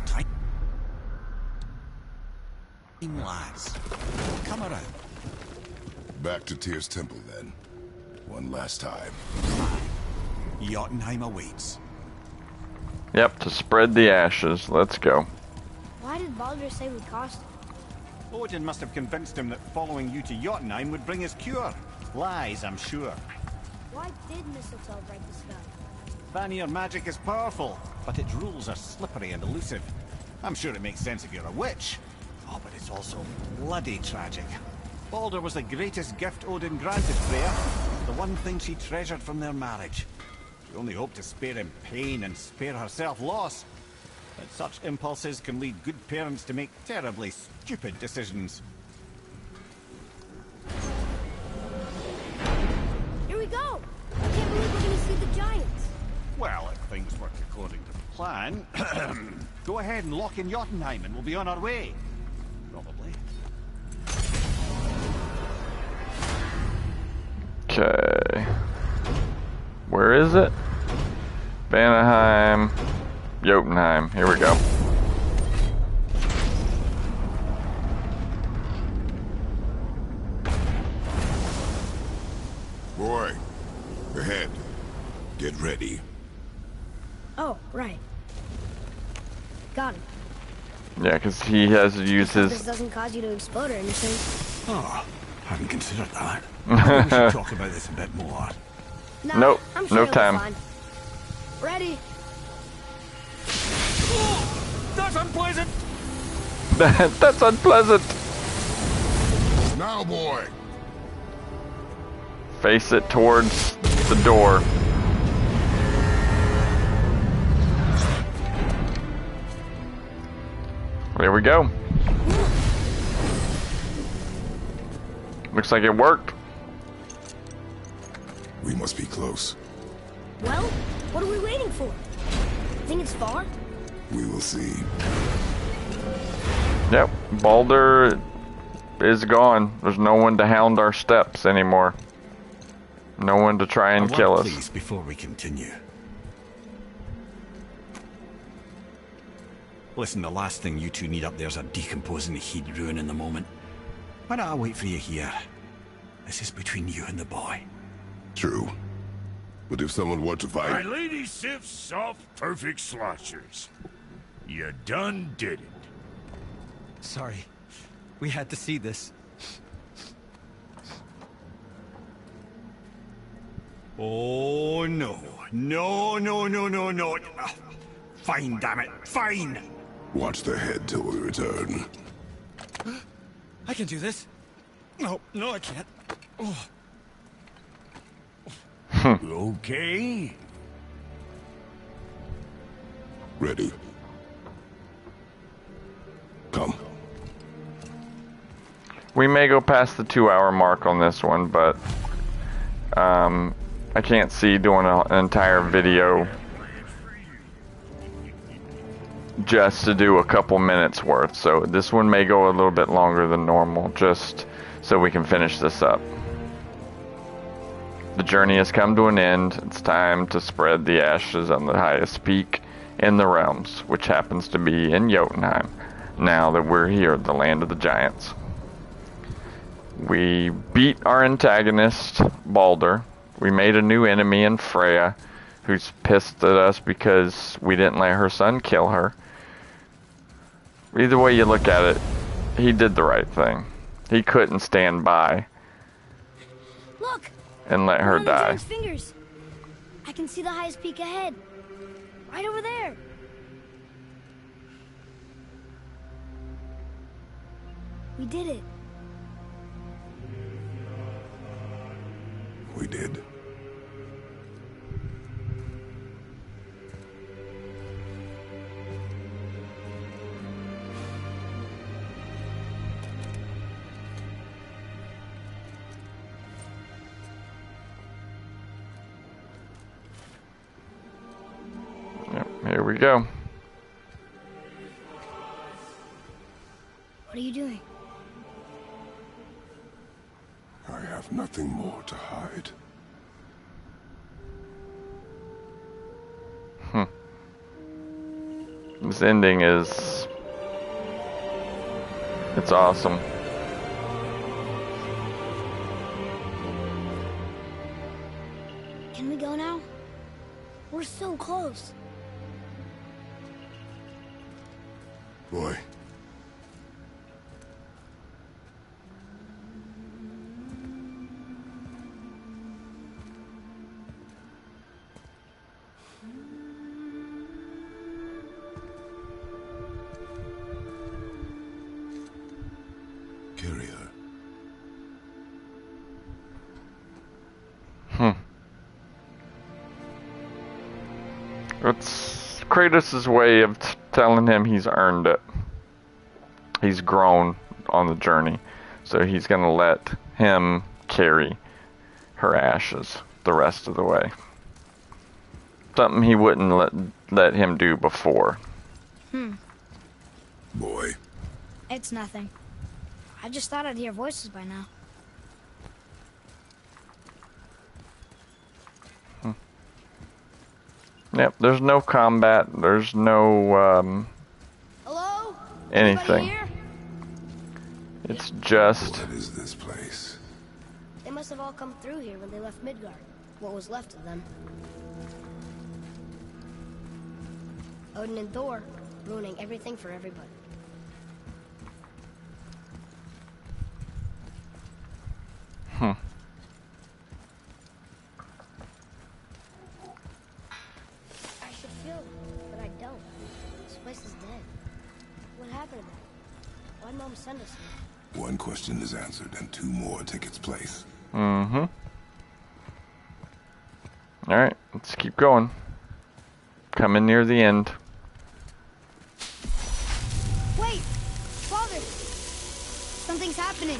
time, lads. Come around. Back to Tyr's temple, then. One last time. Jotunheim awaits. Yep, to spread the ashes. Let's go. Why did Baldur say we cost him? Odin must have convinced him that following you to Jotunheim would bring his cure. Lies, I'm sure. Why did Mistletoe break the spell? Vanir magic is powerful, but its rules are slippery and elusive. I'm sure it makes sense if you're a witch. Oh, but it's also bloody tragic. Baldur was the greatest gift Odin granted Freya, the one thing she treasured from their marriage. She only hoped to spare him pain and spare herself loss. But such impulses can lead good parents to make terribly stupid decisions. Here we go! I can't believe we're gonna see the giants. Well, if things work according to plan, go ahead and lock in Jotunheim and we'll be on our way. Probably. Okay. Where is it? Vanaheim, Jotunheim. Here we go. Boy, ahead. Get ready. Oh, right. Got him. Yeah, because he has to use This his... doesn't cause you to explode or anything. Oh, hadn't considered that. Maybe we should talk about this a bit more. Nah, Nope, I'm sure no it'll be time. fine. Ready? That's unpleasant! That's unpleasant! Now, boy! Face it towards the door. There we go. Looks like it worked. We must be close. Well, what are we waiting for? Think it's far? We will see. Yep, Baldur is gone. There's no one to hound our steps anymore. No one to try and kill us. Please, before we continue. Listen, the last thing you two need up there's a decomposing heat ruining the moment. Why don't I wait for you here? This is between you and the boy. True. But if someone were to My fight... lady Sif's soft, perfect sloshers. You done did it. Sorry. We had to see this. Oh, no. No, no, no, no, no. Fine, damn it. Fine. Watch the head till we return. I can do this. No, I can't. Oh. Okay. Ready. Come. We may go past the 2-hour mark on this one, but I can't see doing an entire video just to do a couple minutes worth. So this one may go a little bit longer than normal, just so we can finish this up. The journey has come to an end. It's time to spread the ashes on the highest peak in the realms, which happens to be in Jotunheim, now that we're here at the land of the giants. We beat our antagonist, Baldur. We made a new enemy in Freya, who's pissed at us because we didn't let her son kill her. Either way you look at it, he did the right thing. He couldn't stand by Look! and let her One of the die. giant's fingers. I can see the highest peak ahead. Right over there. We did it. We did. Yep, here we go. What are you doing? I have nothing more to hide. This ending is... it's awesome. Can we go now? We're so close. Boy. Carry her. It's Kratos' way of telling him he's earned it. He's grown on the journey, so he's gonna let him carry her ashes the rest of the way. Something he wouldn't let him do before. Boy. It's nothing. I just thought I'd hear voices by now. Yep, there's no combat, there's no Hello? anything. Anybody here? It's just What is this place? They must have all come through here when they left Midgard. What was left of them. Odin and Thor, ruining everything for everybody. I should feel it, but I don't. This place is dead. What happened to them? Why'd Mom send us here? One question is answered and two more take its place. Alright, let's keep going. Coming near the end. Wait! Father! Something's happening.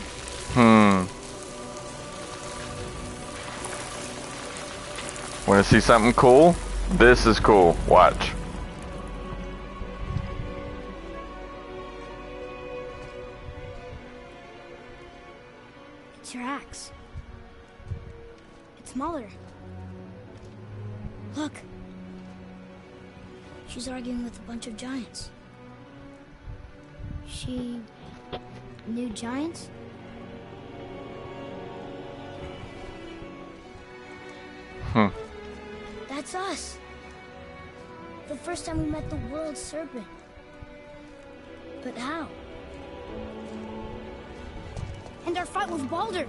Wanna see something cool? This is cool. Watch. It's your axe. It's Muller. Look. She's arguing with a bunch of giants. She knew giants? That's us. The first time we met the world serpent. But how? And our fight with Baldur.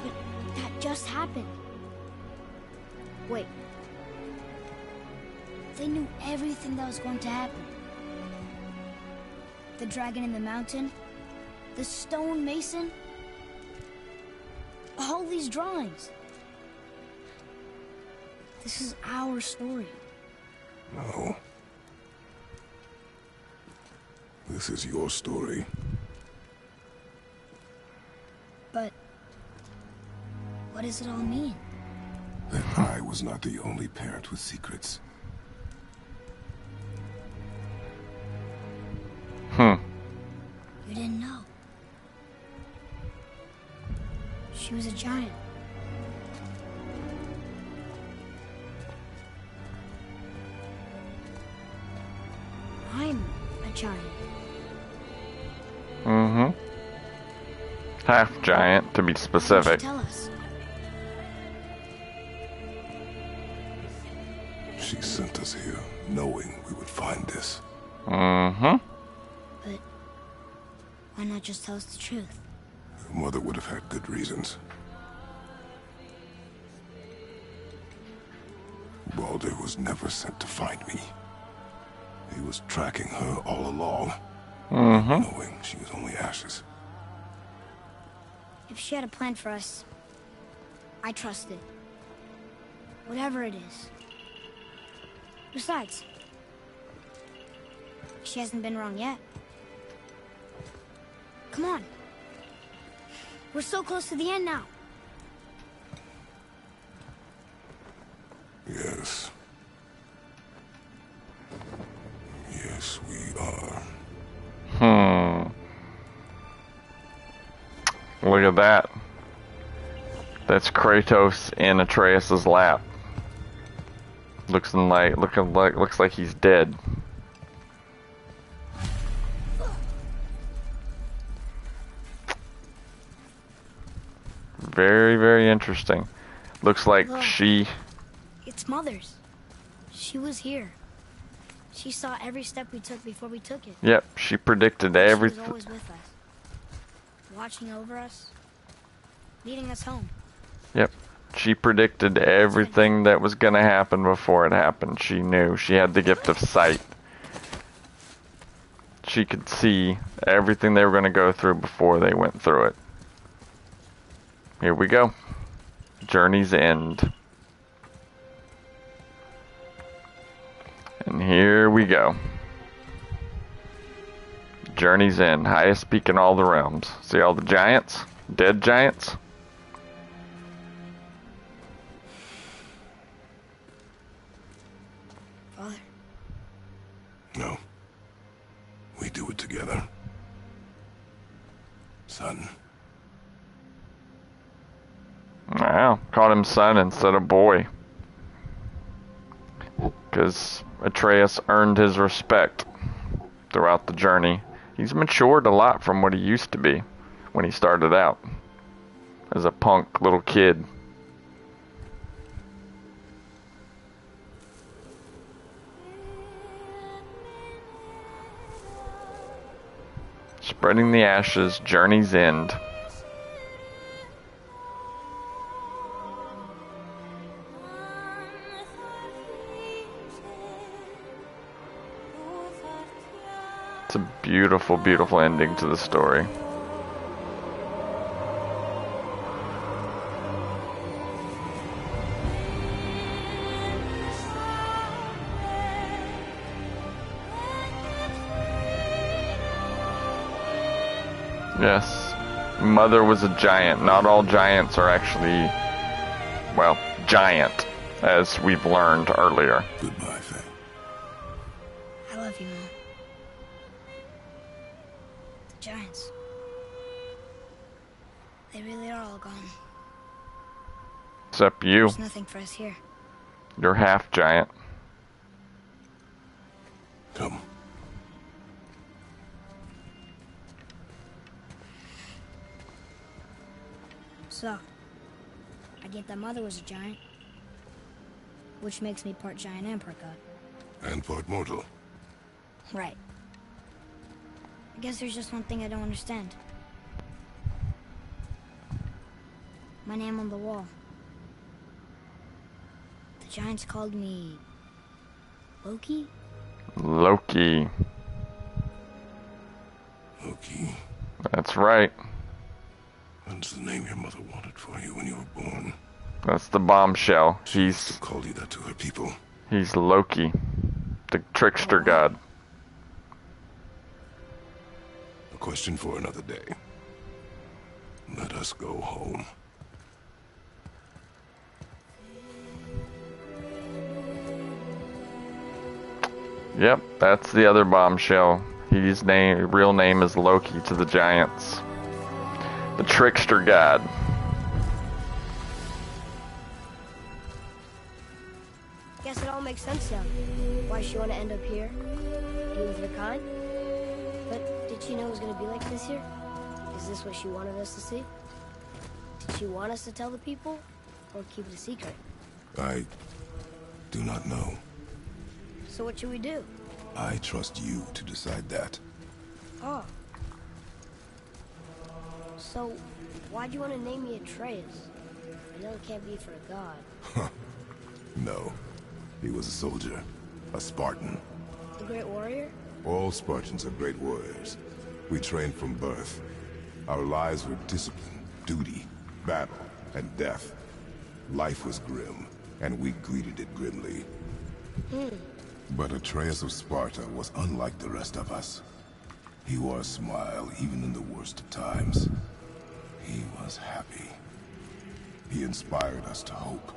But that just happened. Wait. They knew everything that was going to happen. The dragon in the mountain, the stone mason, all these drawings. This is our story. No. This is your story. But what does it all mean? That I was not the only parent with secrets. You didn't know. She was a giant. I'm a giant. Half giant, to be specific. Tell us. She sent us here, knowing we would find this. But why not just tell us the truth? Your mother would have had good reasons. Baldur was never sent to find me. He was tracking her all along, knowing she was only ashes. If she had a plan for us, I trust it. Whatever it is. Besides, she hasn't been wrong yet. Come on. We're so close to the end now. Yes. Yes, we are. Look at that. That's Kratos in Atreus' lap. Looks like he's dead. Very, very interesting. Looks like Look. It's Mother's. She was here. She saw every step we took before we took it. Yep, she predicted She was everything. always with us. Watching over us. Leading us home. Yep. She predicted everything that was going to happen before it happened. She knew. She had the gift of sight. She could see everything they were going to go through before they went through it. Here we go. Journey's End. And here we go. Journey's End. Highest peak in all the realms. See all the giants? Dead giants? Father. No. We do it together. Son. Wow. Called him son instead of boy. Because Atreus earned his respect throughout the journey. He's matured a lot from what he used to be when he started out as a punk little kid. Spreading the ashes, Journey's End. It's a beautiful, beautiful ending to the story. Yes, Mother was a giant. Not all giants are actually, well, giant, as we've learned earlier. Goodbye, Faye. I love you, Mom. The giants. They really are all gone. Except you. There's nothing for us here. You're half giant. Come. So, I get that Mother was a giant. Which makes me part giant and part god. And part mortal. Right. I guess there's just one thing I don't understand. My name on the wall. The giants called me... Loki? Loki. Loki. That's right. That's the name your mother wanted for you when you were born. That's the bombshell. She called you that to her people. He's Loki. The trickster god. A question for another day. Let us go home. Yep, that's the other bombshell. His real name is Loki to the giants. The trickster god. Guess it all makes sense now. Why she want to end up here, being with her kind. But did she know it was going to be like this here? Is this what she wanted us to see? Did she want us to tell the people, or keep it a secret? I do not know. So what should we do? I trust you to decide that. Oh. So, why'd you want to name me Atreus? I know it can't be for a god. No. He was a soldier. A Spartan. A great warrior? All Spartans are great warriors. We trained from birth. Our lives were discipline, duty, battle, and death. Life was grim, and we greeted it grimly. But Atreus of Sparta was unlike the rest of us. He wore a smile even in the worst of times. He was happy. He inspired us to hope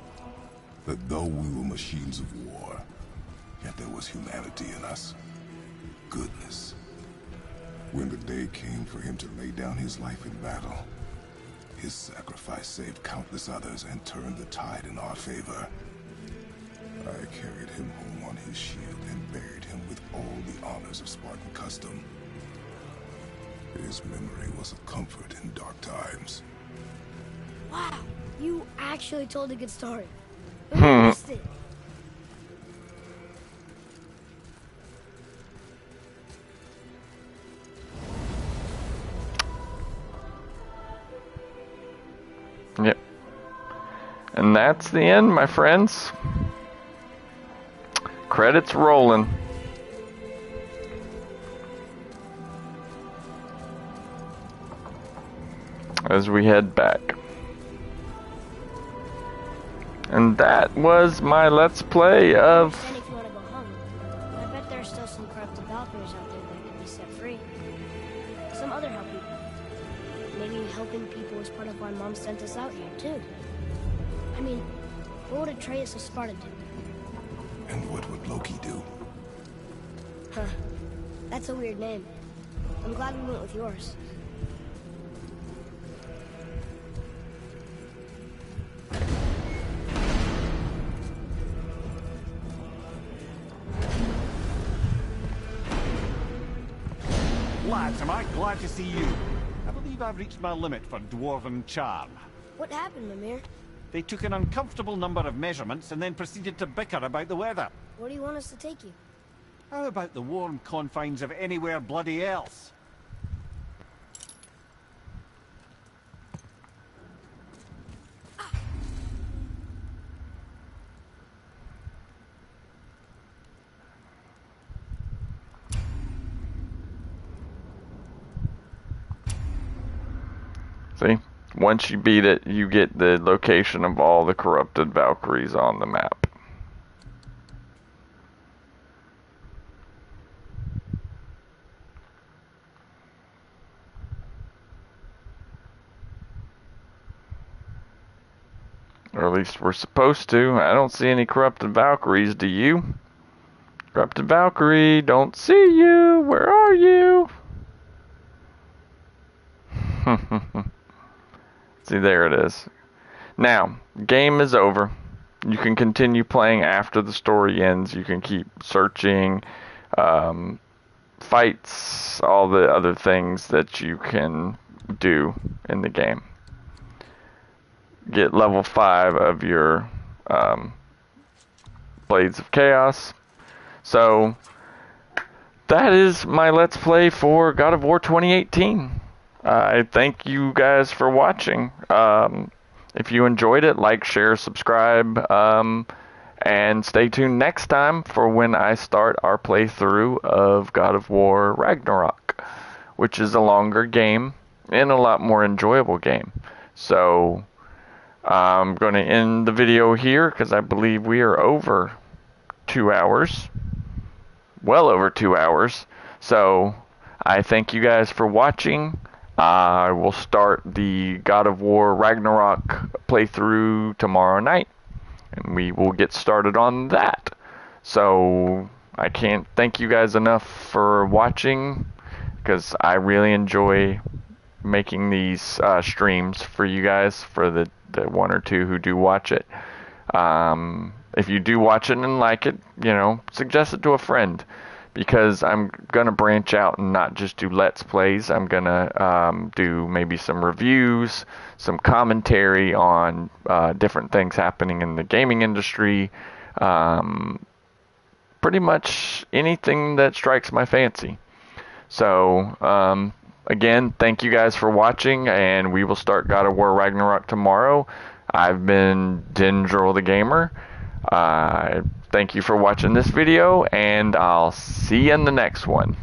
that though we were machines of war, yet there was humanity in us. Goodness. When the day came for him to lay down his life in battle, his sacrifice saved countless others and turned the tide in our favor. I carried him home on his shield and buried him with all the honors of Spartan custom. His memory was a comfort in dark times. Wow, you actually told a good story. I missed it. Yep. And that's the end, my friends. Credits rolling. As we head back. And that was my Let's Play of... If you want to go home, but I bet there are still some corrupted Valkyries out there that can be set free. Some other help people. Maybe helping people is part of why Mom sent us out here, too. I mean, what would Atreus of Sparta do? And what would Loki do? Huh. That's a weird name. I'm glad we went with yours. Lads, am I glad to see you. I believe I've reached my limit for dwarven charm. What happened, Mimir? They took an uncomfortable number of measurements and then proceeded to bicker about the weather. Where do you want us to take you? How about the warm confines of anywhere bloody else? See? Once you beat it, you get the location of all the corrupted Valkyries on the map. Or at least we're supposed to. I don't see any corrupted Valkyries, do you? Corrupted Valkyrie, don't see you. Where are you? See, there it is. Now, game is over. You can continue playing after the story ends. You can keep searching, fights, all the other things that you can do in the game. Get level 5 of your Blades of Chaos. So, that is my Let's Play for God of War 2018. I thank you guys for watching. If you enjoyed it, like, share, subscribe, and stay tuned next time for when I start our playthrough of God of War Ragnarok, which is a longer game and a lot more enjoyable game. So I'm going to end the video here because I believe we are over 2 hours. well over 2 hours. So I thank you guys for watching. I will start the God of War Ragnarok playthrough tomorrow night, and we will get started on that. So I can't thank you guys enough for watching, because I really enjoy making these streams for you guys, for the one or two who do watch it. If you do watch it and like it, suggest it to a friend, because I'm gonna branch out and not just do Let's Plays. I'm gonna do maybe some reviews, some commentary on different things happening in the gaming industry, pretty much anything that strikes my fancy. So, again, thank you guys for watching, and we will start God of War Ragnarok tomorrow. I've been Dendril the Gamer. Thank you for watching this video, and I'll see you in the next one.